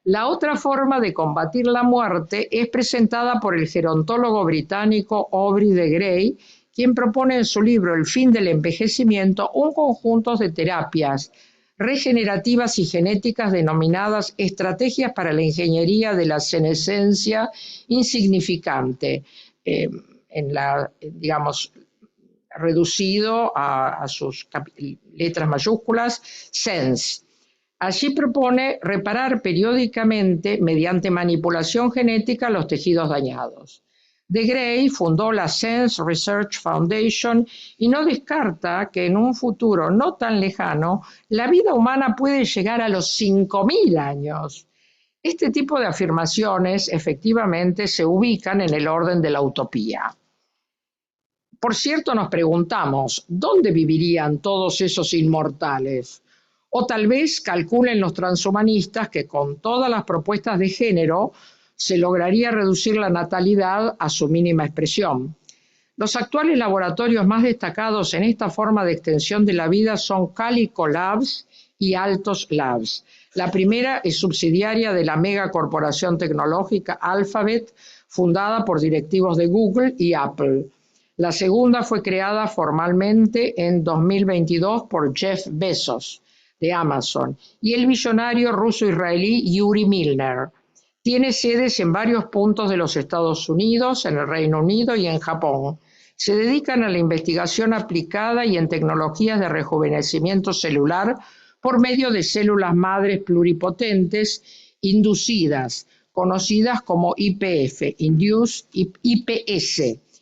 La otra forma de combatir la muerte es presentada por el gerontólogo británico Aubrey de Grey, quien propone en su libro El fin del envejecimiento un conjunto de terapias regenerativas y genéticas denominadas estrategias para la ingeniería de la senescencia insignificante, reducido a sus letras mayúsculas, SENS. Allí propone reparar periódicamente, mediante manipulación genética, los tejidos dañados. De Grey fundó la Sense Research Foundation y no descarta que en un futuro no tan lejano la vida humana puede llegar a los 5.000 años. Este tipo de afirmaciones efectivamente se ubican en el orden de la utopía. Por cierto, nos preguntamos, ¿dónde vivirían todos esos inmortales? O tal vez calculen los transhumanistas que con todas las propuestas de género se lograría reducir la natalidad a su mínima expresión. Los actuales laboratorios más destacados en esta forma de extensión de la vida son Calico Labs y Altos Labs. La primera es subsidiaria de la megacorporación tecnológica Alphabet, fundada por directivos de Google y Apple. La segunda fue creada formalmente en 2022 por Jeff Bezos, de Amazon, y el billonario ruso-israelí Yuri Milner. Tiene sedes en varios puntos de los Estados Unidos, en el Reino Unido y en Japón. Se dedican a la investigación aplicada y en tecnologías de rejuvenecimiento celular por medio de células madres pluripotentes inducidas, conocidas como IPS,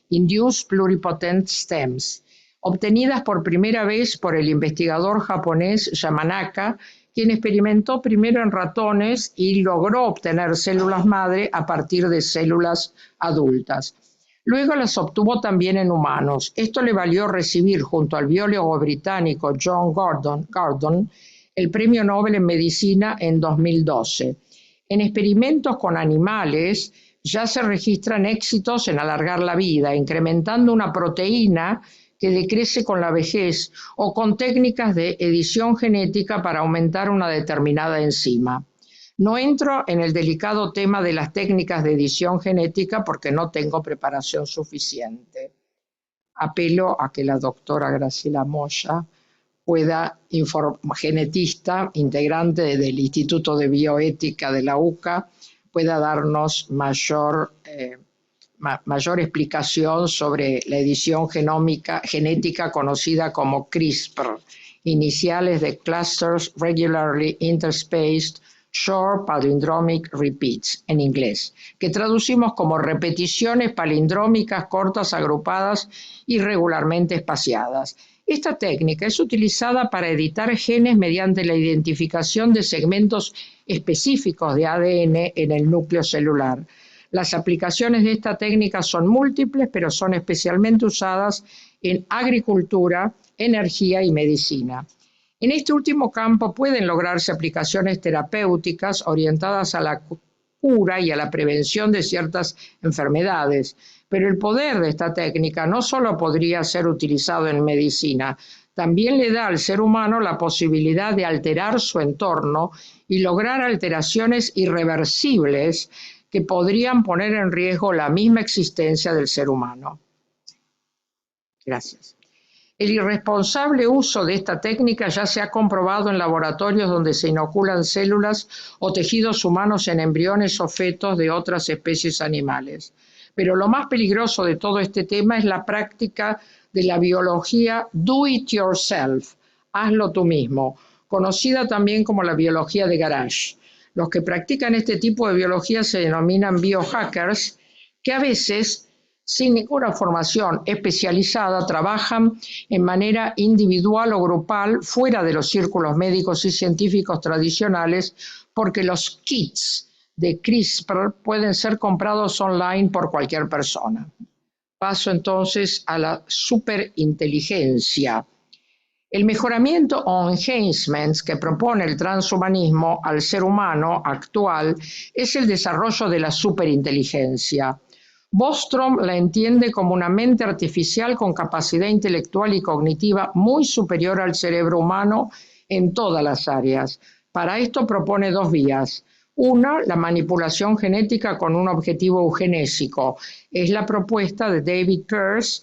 Induced Pluripotent Stems, obtenidas por primera vez por el investigador japonés Yamanaka, quien experimentó primero en ratones y logró obtener células madre a partir de células adultas. Luego las obtuvo también en humanos. Esto le valió recibir junto al biólogo británico John Gordon el Premio Nobel en Medicina en 2012. En experimentos con animales ya se registran éxitos en alargar la vida, incrementando una proteína que decrece con la vejez o con técnicas de edición genética para aumentar una determinada enzima. No entro en el delicado tema de las técnicas de edición genética porque no tengo preparación suficiente. Apelo a que la doctora Graciela Moya genetista, integrante del Instituto de Bioética de la UCA, pueda darnos mayor explicación sobre la edición genética conocida como CRISPR, iniciales de Clusters Regularly Interspaced Short Palindromic Repeats, en inglés, que traducimos como repeticiones palindrómicas cortas agrupadas y regularmente espaciadas. Esta técnica es utilizada para editar genes mediante la identificación de segmentos específicos de ADN en el núcleo celular. Las aplicaciones de esta técnica son múltiples, pero son especialmente usadas en agricultura, energía y medicina. En este último campo pueden lograrse aplicaciones terapéuticas orientadas a la cura y a la prevención de ciertas enfermedades, pero el poder de esta técnica no solo podría ser utilizado en medicina, también le da al ser humano la posibilidad de alterar su entorno y lograr alteraciones irreversibles que podrían poner en riesgo la misma existencia del ser humano. Gracias. El irresponsable uso de esta técnica ya se ha comprobado en laboratorios donde se inoculan células o tejidos humanos en embriones o fetos de otras especies animales. Pero lo más peligroso de todo este tema es la práctica de la biología do it yourself, hazlo tú mismo, conocida también como la biología de garage. Los que practican este tipo de biología se denominan biohackers, que a veces, sin ninguna formación especializada, trabajan en manera individual o grupal fuera de los círculos médicos y científicos tradicionales, porque los kits de CRISPR pueden ser comprados online por cualquier persona. Paso entonces a la superinteligencia. El mejoramiento o enhancements que propone el transhumanismo al ser humano actual es el desarrollo de la superinteligencia. Bostrom la entiende como una mente artificial con capacidad intelectual y cognitiva muy superior al cerebro humano en todas las áreas. Para esto propone dos vías. Una, la manipulación genética con un objetivo eugenésico. Es la propuesta de David Pearce,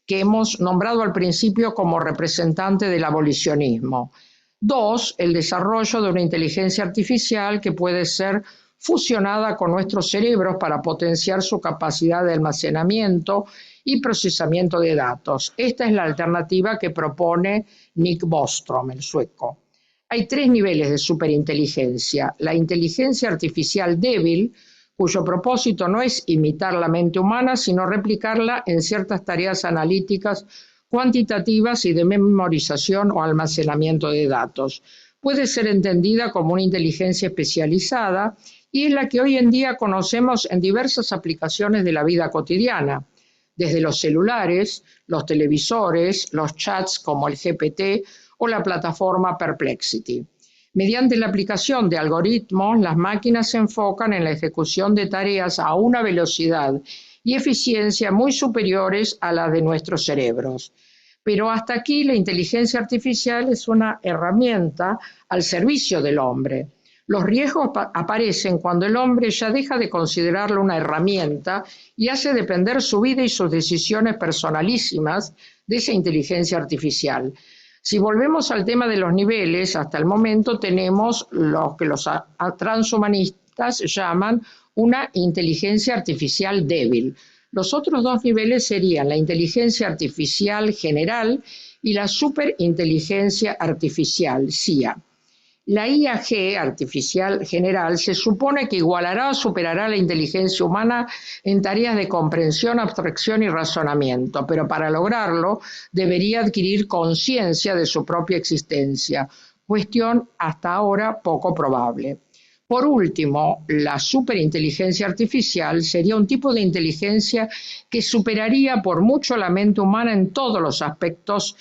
que hemos nombrado al principio como representante del abolicionismo. Dos, el desarrollo de una inteligencia artificial que puede ser fusionada con nuestros cerebros para potenciar su capacidad de almacenamiento y procesamiento de datos. Esta es la alternativa que propone Nick Bostrom, el sueco. Hay tres niveles de superinteligencia. La inteligencia artificial débil, cuyo propósito no es imitar la mente humana, sino replicarla en ciertas tareas analíticas, cuantitativas y de memorización o almacenamiento de datos. Puede ser entendida como una inteligencia especializada y es la que hoy en día conocemos en diversas aplicaciones de la vida cotidiana, desde los celulares, los televisores, los chats como el GPT o la plataforma Perplexity. Mediante la aplicación de algoritmos, las máquinas se enfocan en la ejecución de tareas a una velocidad y eficiencia muy superiores a las de nuestros cerebros. Pero hasta aquí la inteligencia artificial es una herramienta al servicio del hombre. Los riesgos aparecen cuando el hombre ya deja de considerarlo una herramienta y hace depender su vida y sus decisiones personalísimas de esa inteligencia artificial. Si volvemos al tema de los niveles, hasta el momento tenemos lo que los transhumanistas llaman una inteligencia artificial débil. Los otros dos niveles serían la inteligencia artificial general y la superinteligencia artificial, CIA. La IAG, artificial general, se supone que igualará o superará la inteligencia humana en tareas de comprensión, abstracción y razonamiento, pero para lograrlo debería adquirir conciencia de su propia existencia, cuestión hasta ahora poco probable. Por último, la superinteligencia artificial sería un tipo de inteligencia que superaría por mucho la mente humana en todos los aspectos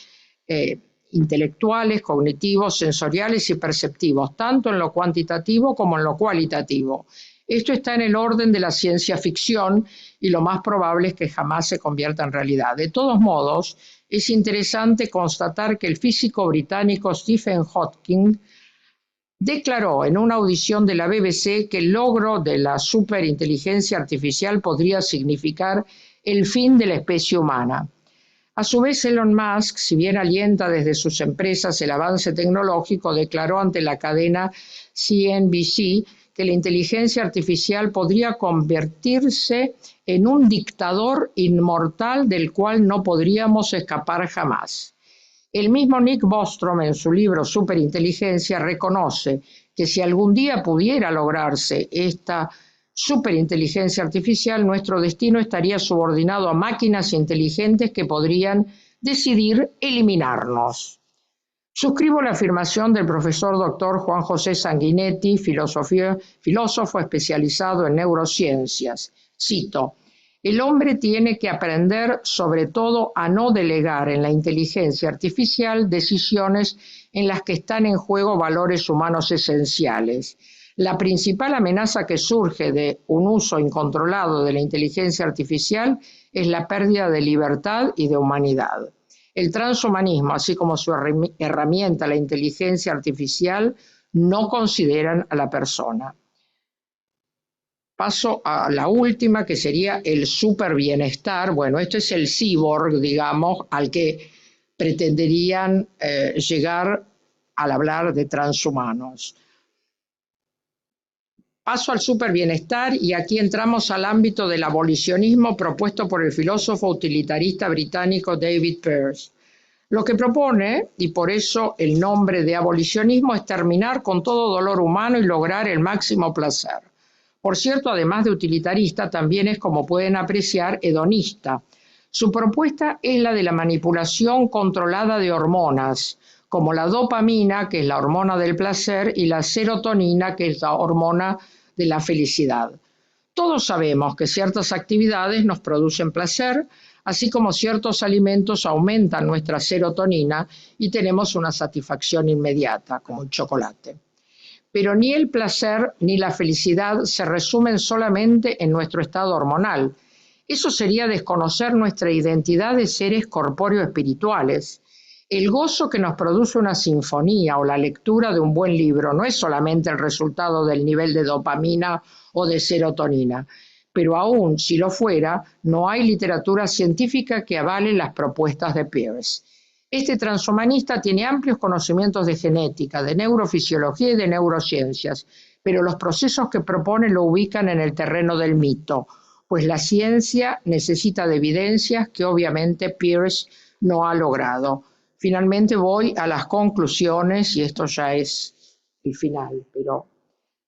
intelectuales, cognitivos, sensoriales y perceptivos, tanto en lo cuantitativo como en lo cualitativo. Esto está en el orden de la ciencia ficción y lo más probable es que jamás se convierta en realidad. De todos modos, es interesante constatar que el físico británico Stephen Hawking declaró en una audición de la BBC que el logro de la superinteligencia artificial podría significar el fin de la especie humana. A su vez, Elon Musk, si bien alienta desde sus empresas el avance tecnológico, declaró ante la cadena CNBC que la inteligencia artificial podría convertirse en un dictador inmortal del cual no podríamos escapar jamás. El mismo Nick Bostrom, en su libro Superinteligencia, reconoce que si algún día pudiera lograrse esta superinteligencia artificial, nuestro destino estaría subordinado a máquinas inteligentes que podrían decidir eliminarnos. Suscribo la afirmación del profesor doctor Juan José Sanguinetti, filósofo especializado en neurociencias. Cito: el hombre tiene que aprender sobre todo a no delegar en la inteligencia artificial decisiones en las que están en juego valores humanos esenciales. La principal amenaza que surge de un uso incontrolado de la inteligencia artificial es la pérdida de libertad y de humanidad. El transhumanismo, así como su herramienta, la inteligencia artificial, no consideran a la persona. Paso a la última, que sería el superbienestar. Bueno, este es el cyborg, digamos, al que pretenderían llegar al hablar de transhumanos. Paso al superbienestar y aquí entramos al ámbito del abolicionismo propuesto por el filósofo utilitarista británico David Pearce. Lo que propone, y por eso el nombre de abolicionismo, es terminar con todo dolor humano y lograr el máximo placer. Por cierto, además de utilitarista, también es, como pueden apreciar, hedonista. Su propuesta es la de la manipulación controlada de hormonas, como la dopamina, que es la hormona del placer, y la serotonina, que es la hormona de la felicidad. Todos sabemos que ciertas actividades nos producen placer, así como ciertos alimentos aumentan nuestra serotonina y tenemos una satisfacción inmediata, como el chocolate. Pero ni el placer ni la felicidad se resumen solamente en nuestro estado hormonal. Eso sería desconocer nuestra identidad de seres corpóreo-espirituales. El gozo que nos produce una sinfonía o la lectura de un buen libro no es solamente el resultado del nivel de dopamina o de serotonina, pero aún si lo fuera, no hay literatura científica que avale las propuestas de Pearce. Este transhumanista tiene amplios conocimientos de genética, de neurofisiología y de neurociencias, pero los procesos que propone lo ubican en el terreno del mito, pues la ciencia necesita de evidencias que obviamente Pearce no ha logrado. Finalmente voy a las conclusiones, y esto ya es el final, pero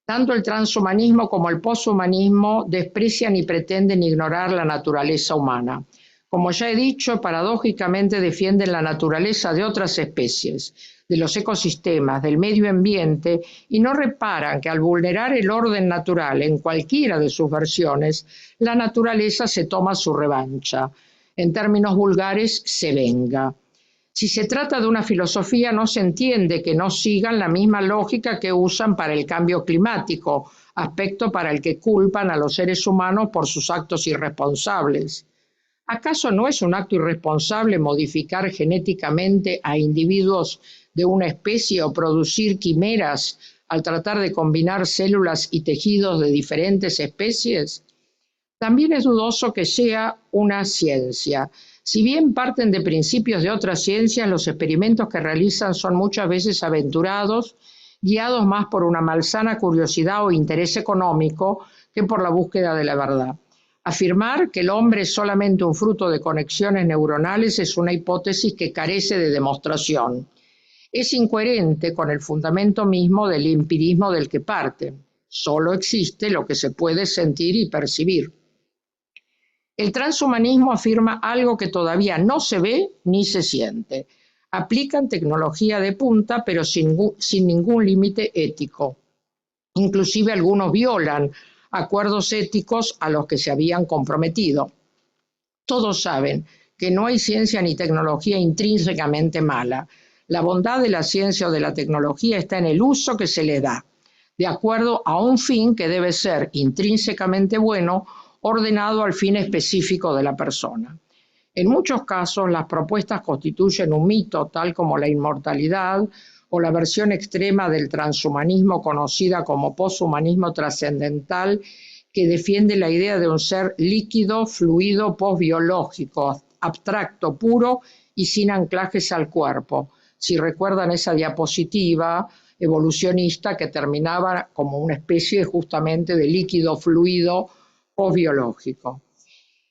tanto el transhumanismo como el poshumanismo desprecian y pretenden ignorar la naturaleza humana. Como ya he dicho, paradójicamente defienden la naturaleza de otras especies, de los ecosistemas, del medio ambiente, y no reparan que al vulnerar el orden natural en cualquiera de sus versiones, la naturaleza se toma su revancha. En términos vulgares, se venga. Si se trata de una filosofía, no se entiende que no sigan la misma lógica que usan para el cambio climático, aspecto para el que culpan a los seres humanos por sus actos irresponsables. ¿Acaso no es un acto irresponsable modificar genéticamente a individuos de una especie o producir quimeras al tratar de combinar células y tejidos de diferentes especies? También es dudoso que sea una ciencia. Si bien parten de principios de otras ciencias, los experimentos que realizan son muchas veces aventurados, guiados más por una malsana curiosidad o interés económico que por la búsqueda de la verdad. Afirmar que el hombre es solamente un fruto de conexiones neuronales es una hipótesis que carece de demostración. Es incoherente con el fundamento mismo del empirismo del que parten. Solo existe lo que se puede sentir y percibir. El transhumanismo afirma algo que todavía no se ve ni se siente. Aplican tecnología de punta, pero sin ningún límite ético. Inclusive algunos violan acuerdos éticos a los que se habían comprometido. Todos saben que no hay ciencia ni tecnología intrínsecamente mala. La bondad de la ciencia o de la tecnología está en el uso que se le da, de acuerdo a un fin que debe ser intrínsecamente bueno, ordenado al fin específico de la persona. En muchos casos, las propuestas constituyen un mito, tal como la inmortalidad o la versión extrema del transhumanismo conocida como poshumanismo trascendental, que defiende la idea de un ser líquido, fluido, posbiológico, abstracto, puro y sin anclajes al cuerpo. Si recuerdan esa diapositiva evolucionista que terminaba como una especie justamente de líquido fluido o biológico.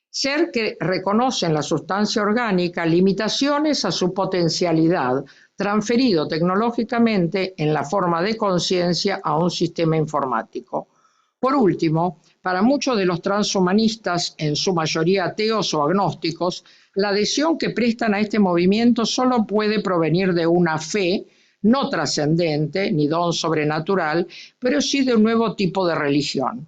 Ser que reconoce en la sustancia orgánica limitaciones a su potencialidad, transferido tecnológicamente en la forma de conciencia a un sistema informático. Por último, para muchos de los transhumanistas, en su mayoría ateos o agnósticos, la adhesión que prestan a este movimiento solo puede provenir de una fe no trascendente ni don sobrenatural, pero sí de un nuevo tipo de religión.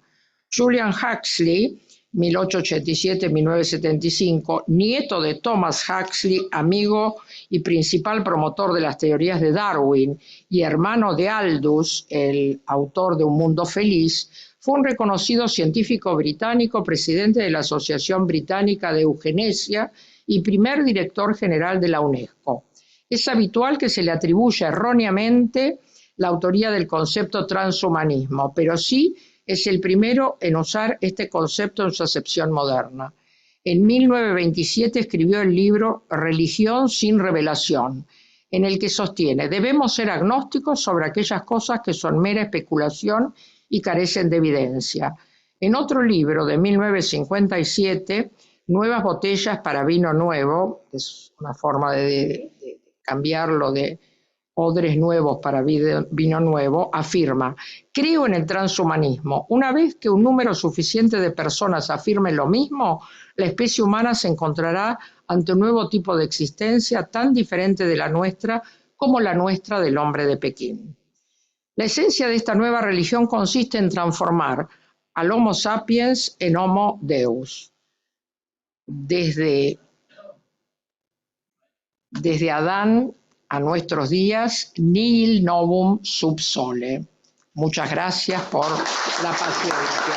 Julian Huxley, 1887-1975, nieto de Thomas Huxley, amigo y principal promotor de las teorías de Darwin y hermano de Aldous, el autor de Un Mundo Feliz, fue un reconocido científico británico, presidente de la Asociación Británica de Eugenesia y primer director general de la UNESCO. Es habitual que se le atribuya erróneamente la autoría del concepto transhumanismo, pero sí es el primero en usar este concepto en su acepción moderna. En 1927 escribió el libro Religión sin revelación, en el que sostiene: debemos ser agnósticos sobre aquellas cosas que son mera especulación y carecen de evidencia. En otro libro de 1957, Nuevas botellas para vino nuevo, que es una forma de cambiarlo de odres nuevos para vino nuevo, afirma: creo en el transhumanismo. Una vez que un número suficiente de personas afirmen lo mismo, la especie humana se encontrará ante un nuevo tipo de existencia tan diferente de la nuestra como la nuestra del hombre de Pekín. La esencia de esta nueva religión consiste en transformar al Homo sapiens en Homo Deus. Desde Adán a nuestros días, nihil novum sub sole. Muchas gracias por la paciencia.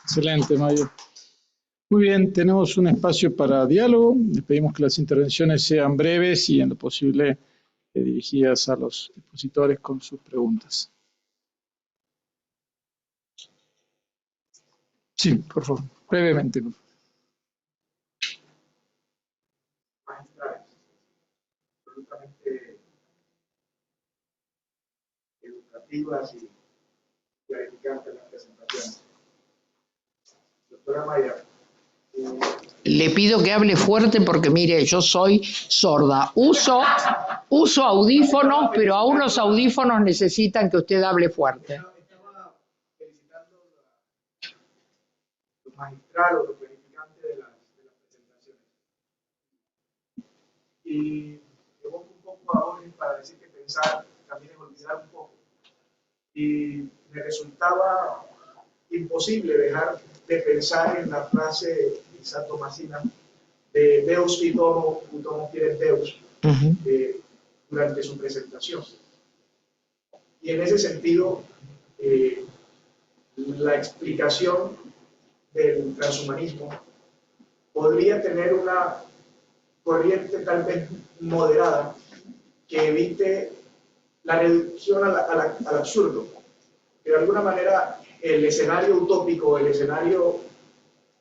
Excelente, Mayo. Muy bien, tenemos un espacio para diálogo. Les pedimos que las intervenciones sean breves y en lo posible dirigidas a los expositores con sus preguntas. Sí, por favor, brevemente. Maestra, absolutamente educativas y clarificantes las presentaciones. Doctora Maya. Le pido que hable fuerte porque, mire, yo soy sorda. Uso audífonos, pero aún los audífonos necesitan que usted hable fuerte. Estaba felicitando lo magistral o lo clarificante de las presentaciones. Y evoco un poco a Borges para decir que pensar también es olvidar un poco. Y me resultaba imposible dejar de pensar en la frase de Santa Tomasina de Deus fit homo, ut homo fieret Deus, durante su presentación. Y en ese sentido, la explicación del transhumanismo podría tener una corriente tal vez moderada que evite la reducción al absurdo. Que de alguna manera el escenario utópico, el escenario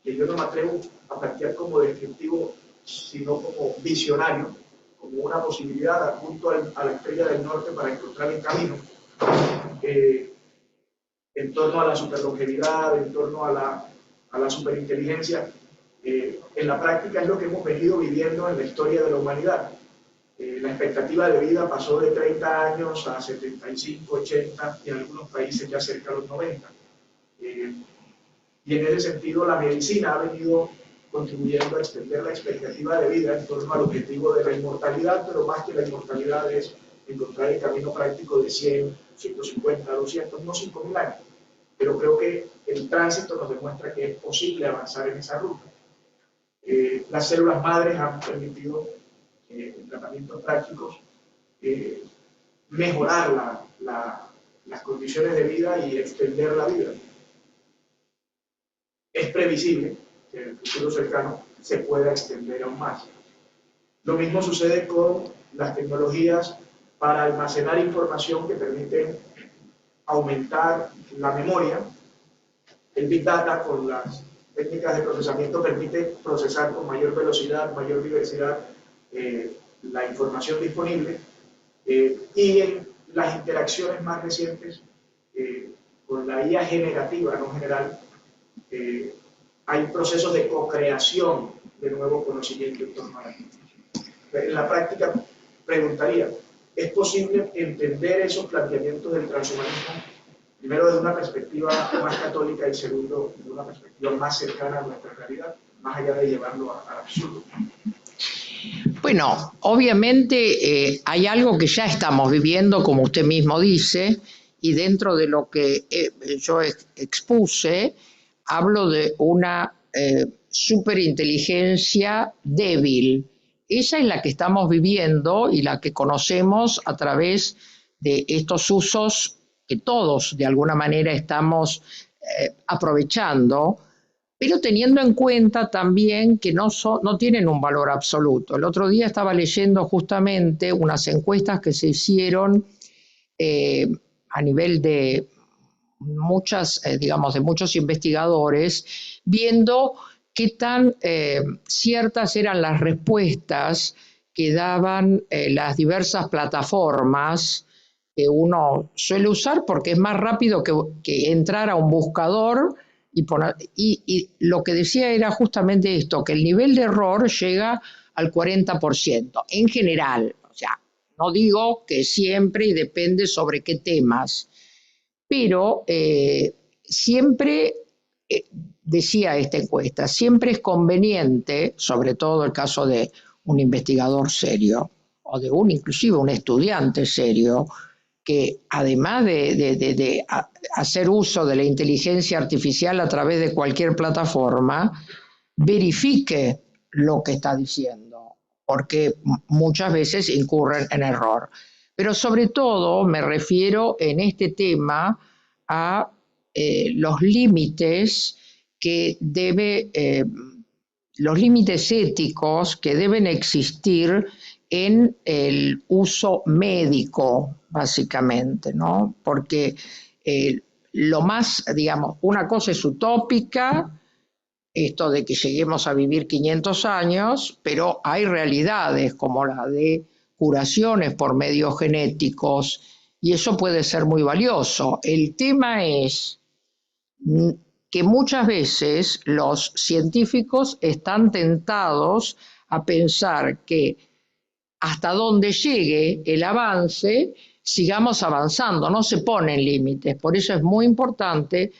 que yo no me atrevo a plantear como descriptivo, sino como visionario, como una posibilidad junto a la estrella del norte para encontrar el camino, en torno a la superlongevidad, en torno a la superinteligencia. En la práctica es lo que hemos venido viviendo en la historia de la humanidad. La expectativa de vida pasó de 30 años a 75, 80 y en algunos países ya cerca de los 90. Y en ese sentido la medicina ha venido contribuyendo a extender la expectativa de vida en torno al objetivo de la inmortalidad, pero más que la inmortalidad es encontrar el camino práctico de 100, 150, 200, no 5.000 años. Pero creo que el tránsito nos demuestra que es posible avanzar en esa ruta. Las células madres han permitido en tratamientos prácticos mejorar las condiciones de vida y extender la vida. Es previsible que en el futuro cercano se pueda extender aún más. Lo mismo sucede con las tecnologías para almacenar información que permiten aumentar la memoria El Big Data con las técnicas de procesamiento permite procesar con mayor velocidad, mayor diversidad la información disponible, y en las interacciones más recientes con la IA generativa, no general, hay procesos de co-creación de nuevo conocimiento en torno a la tecnología. En la práctica, preguntaría, ¿es posible entender esos planteamientos del transhumanismo, primero desde una perspectiva más católica y segundo desde una perspectiva más cercana a nuestra realidad, más allá de llevarlo al absurdo? Bueno, obviamente hay algo que ya estamos viviendo, como usted mismo dice, y dentro de lo que yo expuse, hablo de una superinteligencia débil. Esa es la que estamos viviendo y la que conocemos a través de estos usos que todos de alguna manera estamos aprovechando, pero teniendo en cuenta también que no tienen un valor absoluto. El otro día estaba leyendo justamente unas encuestas que se hicieron a nivel de de muchos investigadores, viendo qué tan ciertas eran las respuestas que daban las diversas plataformas que uno suele usar, porque es más rápido que entrar a un buscador y lo que decía era justamente esto, que el nivel de error llega al 40% en general. O sea, no digo que siempre y depende sobre qué temas, pero siempre, decía esta encuesta, siempre es conveniente, sobre todo el caso de un investigador serio o de inclusive un estudiante serio, que además de hacer uso de la inteligencia artificial a través de cualquier plataforma, verifique lo que está diciendo, porque muchas veces incurren en error. Pero sobre todo me refiero en este tema a los límites los límites éticos que deben existir en el uso médico, básicamente, ¿no? Porque lo más, digamos, una cosa es utópica, esto de que lleguemos a vivir 500 años, pero hay realidades como la de curaciones por medios genéticos, y eso puede ser muy valioso. El tema es que muchas veces los científicos están tentados a pensar que hasta donde llegue el avance, sigamos avanzando, no se ponen límites. Por eso es muy importante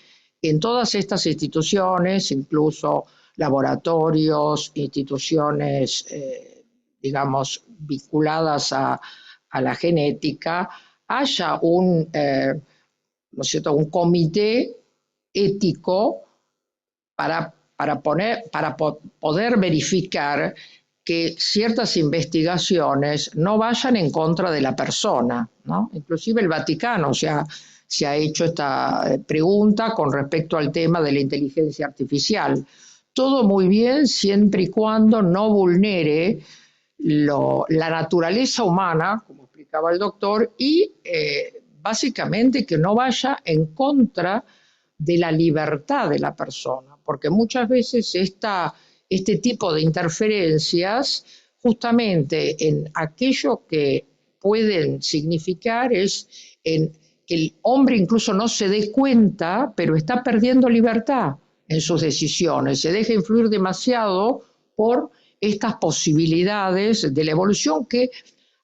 que en todas estas instituciones, incluso laboratorios, instituciones, digamos, vinculadas a la genética, haya ¿no es cierto?, un comité ético para poder verificar que ciertas investigaciones no vayan en contra de la persona, ¿no? Inclusive el Vaticano se ha hecho esta pregunta con respecto al tema de la inteligencia artificial. Todo muy bien siempre y cuando no vulnere la naturaleza humana, como explicaba el doctor, y básicamente que no vaya en contra de la libertad de la persona, porque muchas veces este tipo de interferencias, justamente en aquello que pueden significar es en que el hombre incluso no se dé cuenta, pero está perdiendo libertad en sus decisiones, se deja influir demasiado por estas posibilidades de la evolución, que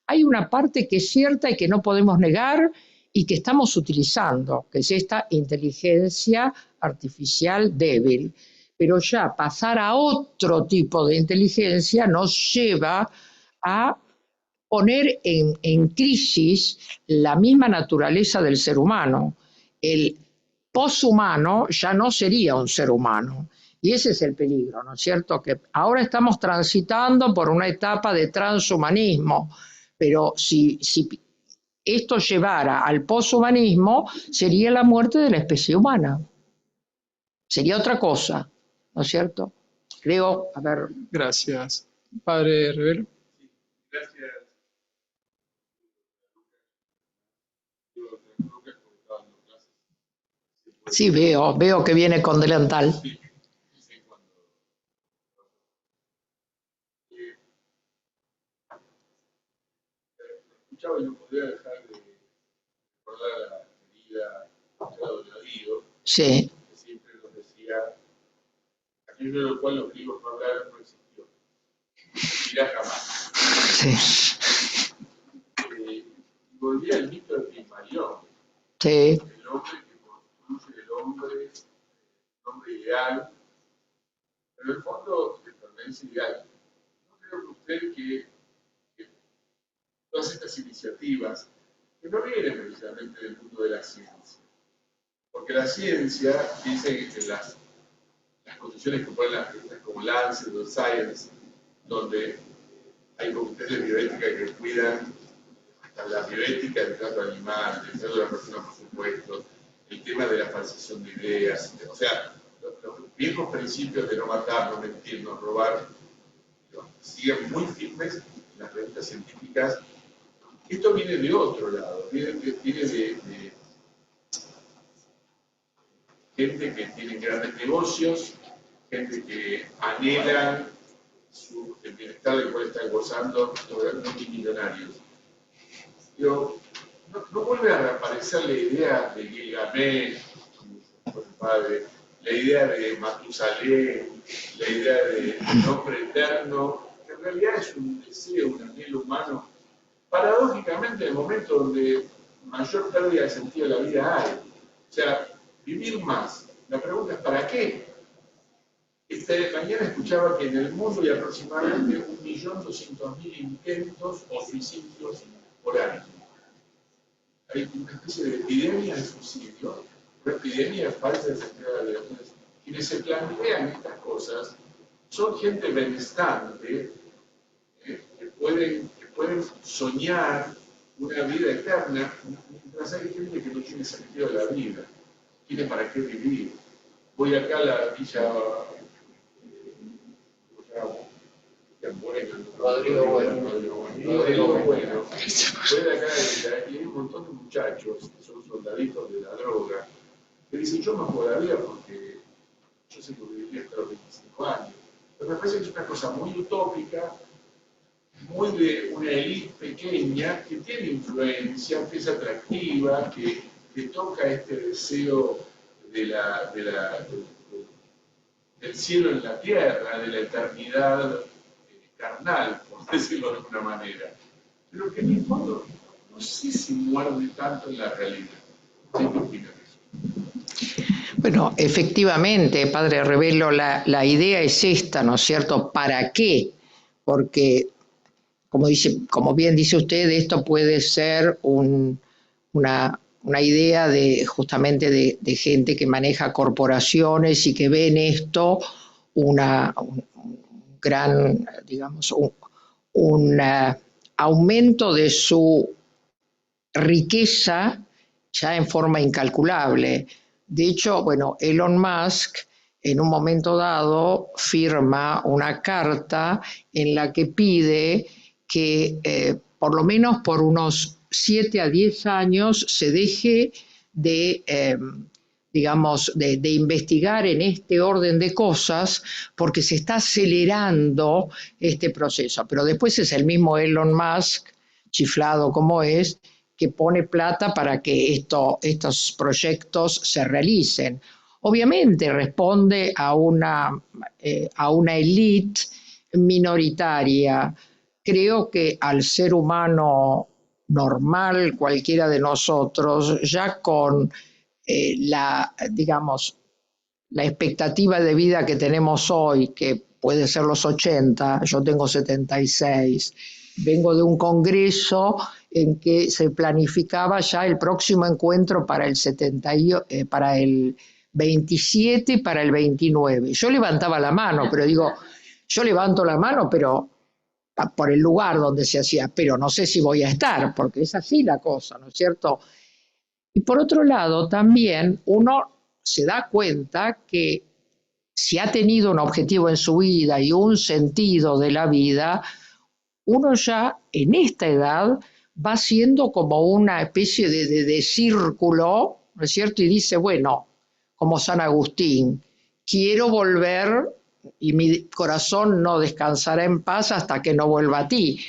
hay una parte que es cierta y que no podemos negar y que estamos utilizando, que es esta inteligencia artificial débil. Pero ya pasar a otro tipo de inteligencia nos lleva a poner en crisis la misma naturaleza del ser humano. El poshumano ya no sería un ser humano. Y ese es el peligro, ¿no es cierto? Que ahora estamos transitando por una etapa de transhumanismo, pero si esto llevara al poshumanismo, sería la muerte de la especie humana. Sería otra cosa, ¿no es cierto? Creo, a ver. Gracias. Padre Rivero. Gracias. Yo creo que estaba dando clases. Sí, veo que viene con delantal. Sí, sí, cuando escuchaba y no podía dejar de recordar a la querida doña Dio, Sí, que siempre nos decía, aquello de lo cual los griegos no hablaron no existió, no existirá jamás. sí, Y volvía al mito de Pigmalión, sí, el hombre que construye el hombre ideal, pero en el fondo le pertenece ideal. ¿No creo que usted que todas estas iniciativas, que no vienen precisamente del mundo de la ciencia, porque la ciencia dice que las condiciones que ponen las revistas como Lancet o Science, donde hay comités de bioética que cuidan hasta la bioética del trato animal, del trato de la persona, por supuesto, el tema de la falsación de ideas, o sea, los viejos principios de no matar, no mentir, no robar, siguen muy firmes en las revistas científicas. Esto viene de otro lado, viene de gente que tiene grandes negocios, gente que anhelan el bienestar del cual están gozando los millonarios. Pero no vuelve a reaparecer la idea de Gilgamesh, por el padre, la idea de Matusalén, la idea del hombre eterno, que en realidad es un deseo, un anhelo humano. Paradójicamente, en el momento donde mayor pérdida de sentido de la vida hay, o sea, vivir más. La pregunta es ¿para qué? Mañana escuchaba que en el mundo hay aproximadamente 1.200.000 intentos o suicidios por año. Hay una especie de epidemia de suicidio, una epidemia de falta de sentido de la vida. Entonces, quienes se plantean estas cosas son gente benestante, que pueden soñar una vida eterna, mientras hay gente que no tiene sentido de la vida, tiene para qué vivir. Voy acá a la villa Rodrigo Bueno. Voy de acá y hay un montón de muchachos que son soldaditos de la droga que dicen yo no puedo la vida porque yo sé que viviría hasta los 25 años. Pero me parece que es una cosa muy utópica, muy de una élite pequeña que tiene influencia, que es atractiva, que toca este deseo del cielo en la tierra, de la eternidad carnal, por decirlo de alguna manera. Pero que en el fondo no sé si muerde tanto en la realidad. ¿Qué opinas de eso? Bueno, efectivamente, Padre Revelo, la idea es esta, ¿no es cierto? ¿Para qué? Porque, como bien dice usted, esto puede ser una idea justamente de gente que maneja corporaciones y que ve en esto un gran, digamos, un aumento de su riqueza ya en forma incalculable. De hecho, bueno, Elon Musk en un momento dado firma una carta en la que pide que por lo menos por unos 7 a 10 años se deje de digamos, de investigar en este orden de cosas, porque se está acelerando este proceso. Pero después es el mismo Elon Musk, chiflado como es, que pone plata para que estos proyectos se realicen. Obviamente responde a una élite minoritaria. Creo que al ser humano normal, cualquiera de nosotros, ya con digamos, la expectativa de vida que tenemos hoy, que puede ser los 80, yo tengo 76, vengo de un congreso en que se planificaba ya el próximo encuentro para el 27 y para el 29. Yo levantaba la mano, pero digo, yo levanto la mano, pero por el lugar donde se hacía, pero no sé si voy a estar, porque es así la cosa, ¿no es cierto? Y por otro lado, también uno se da cuenta que si ha tenido un objetivo en su vida y un sentido de la vida, uno ya en esta edad va siendo como una especie de círculo, ¿no es cierto? Y dice, bueno, como San Agustín. Quiero volver y mi corazón no descansará en paz hasta que no vuelva a ti.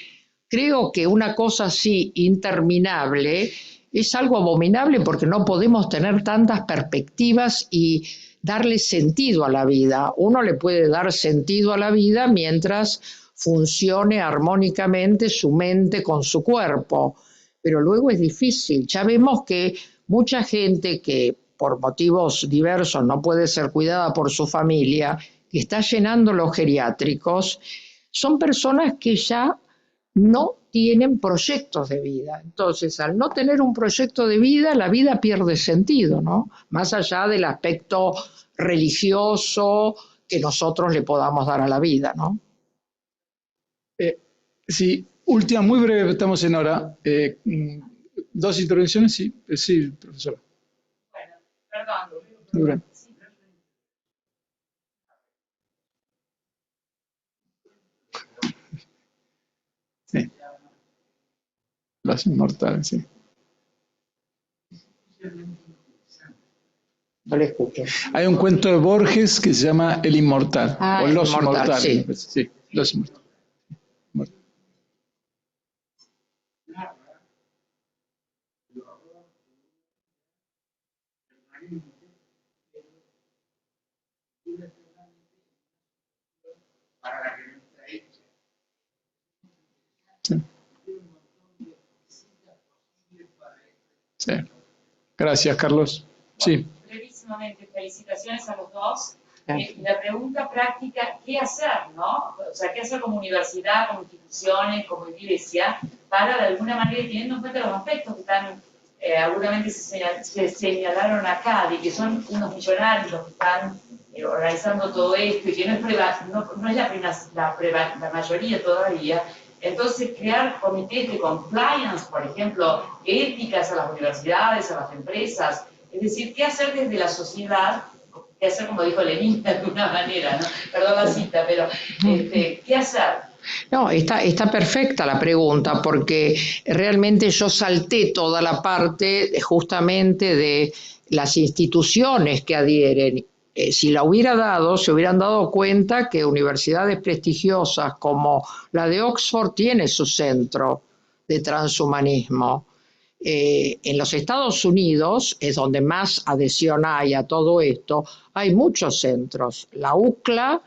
Creo que una cosa así interminable es algo abominable porque no podemos tener tantas perspectivas y darle sentido a la vida. Uno le puede dar sentido a la vida mientras funcione armónicamente su mente con su cuerpo, pero luego es difícil. Ya vemos que mucha gente que por motivos diversos no puede ser cuidada por su familia, que está llenando los geriátricos, son personas que ya no tienen proyectos de vida. Entonces, al no tener un proyecto de vida, la vida pierde sentido, ¿no? Más allá del aspecto religioso que nosotros le podamos dar a la vida, ¿no? Sí, última, muy breve, estamos en hora. Dos intervenciones, sí, sí, profesora. Bueno, perdón. Muy breve. Sí. Los inmortales, sí. No le escucho. Hay un cuento de Borges que se llama El Inmortal, o El Los Inmortal, Inmortales. sí. Sí, Los Inmortales. Sí. Sí. Gracias, Carlos. Sí. Brevísimamente, felicitaciones a los dos. La pregunta práctica, ¿qué hacer, no? O sea, ¿qué hacer como universidad, como instituciones, como iglesia, para de alguna manera, teniendo en cuenta los aspectos que están, seguramente se señalaron acá, de que son unos millonarios los que están organizando todo esto y que no es la mayoría todavía? Entonces, crear comités de compliance, por ejemplo, éticas a las universidades, a las empresas, es decir, qué hacer desde la sociedad, qué hacer, como dijo Lenin, de alguna manera, ¿no? Perdón la cita, pero ¿qué hacer? No, está perfecta la pregunta, porque realmente yo salté toda la parte justamente de las instituciones que adhieren. Si la hubiera dado, se hubieran dado cuenta que universidades prestigiosas como la de Oxford tiene su centro de transhumanismo. En los Estados Unidos es donde más adhesión hay a todo esto. Hay muchos centros. La UCLA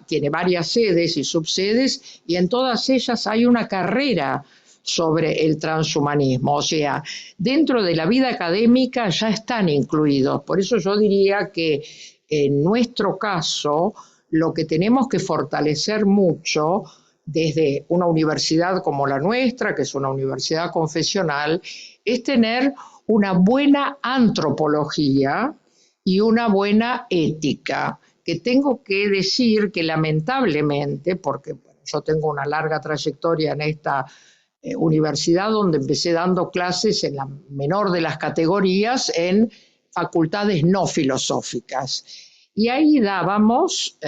tiene varias sedes y subsedes, y en todas ellas hay una carrera sobre el transhumanismo. O sea, dentro de la vida académica ya están incluidos. Por eso yo diría que en nuestro caso lo que tenemos que fortalecer mucho desde una universidad como la nuestra, que es una universidad confesional, es tener una buena antropología y una buena ética, que tengo que decir que lamentablemente, porque yo tengo una larga trayectoria en esta universidad donde empecé dando clases en la menor de las categorías en facultades no filosóficas. Y ahí dábamos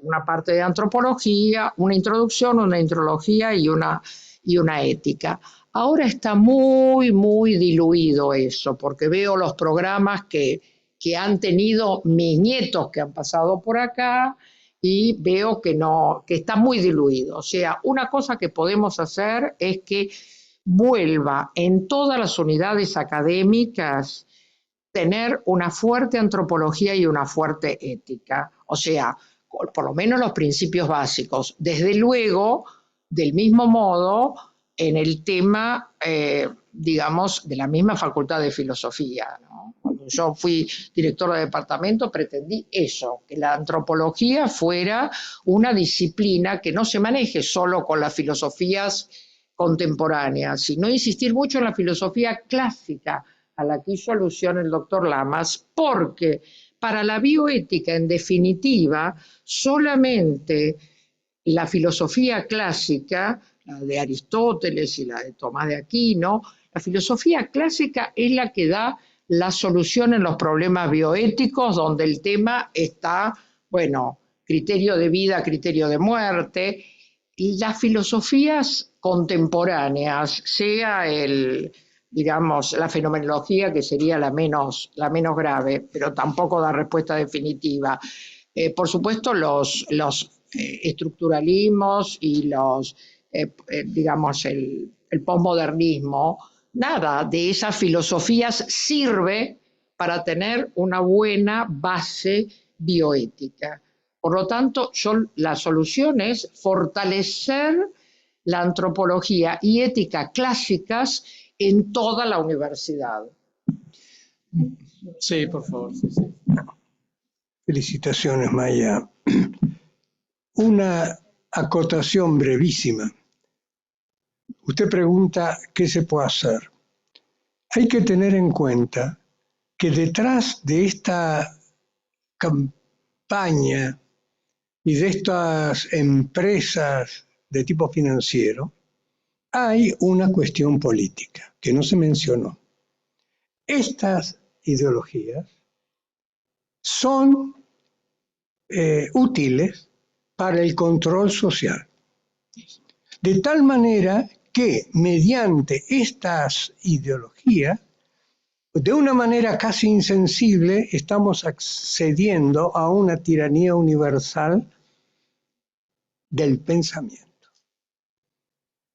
una parte de antropología, una introducción, una intrología y una ética. Ahora está muy, muy diluido eso, porque veo los programas que han tenido mis nietos que han pasado por acá y veo que está muy diluido. O sea, una cosa que podemos hacer es que vuelva en todas las unidades académicas tener una fuerte antropología y una fuerte ética. O sea, por lo menos los principios básicos. Desde luego, del mismo modo, en el tema, digamos, de la misma facultad de filosofía, ¿no? Cuando yo fui directora de departamento pretendí eso, que la antropología fuera una disciplina que no se maneje solo con las filosofías contemporáneas, sino insistir mucho en la filosofía clásica a la que hizo alusión el doctor Lamas, porque para la bioética, en definitiva, solamente la filosofía clásica, la de Aristóteles y la de Tomás de Aquino, la filosofía clásica es la que da la solución en los problemas bioéticos, donde el tema está, bueno, criterio de vida, criterio de muerte, y las filosofías contemporáneas, sea el digamos, la fenomenología, que sería la menos grave, pero tampoco da respuesta definitiva. Por supuesto, los estructuralismos y digamos, el posmodernismo, nada de esas filosofías sirve para tener una buena base bioética. Por lo tanto, la solución es fortalecer la antropología y ética clásicas en toda la universidad. Sí, por favor. Sí, sí. Felicitaciones, Maya. Una acotación brevísima. Usted pregunta qué se puede hacer. Hay que tener en cuenta que detrás de esta campaña y de estas empresas de tipo financiero, hay una cuestión política que no se mencionó. Estas ideologías son útiles para el control social. De tal manera que mediante estas ideologías, de una manera casi insensible, estamos accediendo a una tiranía universal del pensamiento.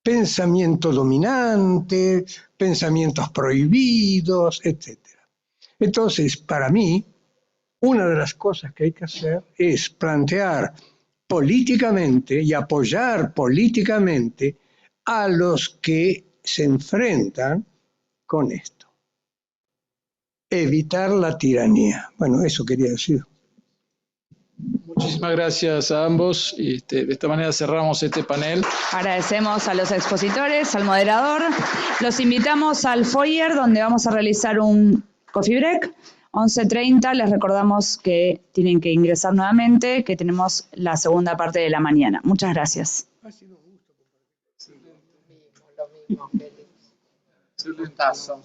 Pensamiento dominante, pensamientos prohibidos, etc. Entonces, para mí, una de las cosas que hay que hacer es plantear políticamente y apoyar políticamente a los que se enfrentan con esto. Evitar la tiranía. Bueno, eso quería decir. Muchísimas gracias a ambos. De esta manera cerramos este panel. Agradecemos a los expositores, al moderador. Los invitamos al foyer donde vamos a realizar un coffee break. 11:30, les recordamos que tienen que ingresar nuevamente, que tenemos la segunda parte de la mañana. Muchas gracias. Lo mismo, Félix. Un gustazo.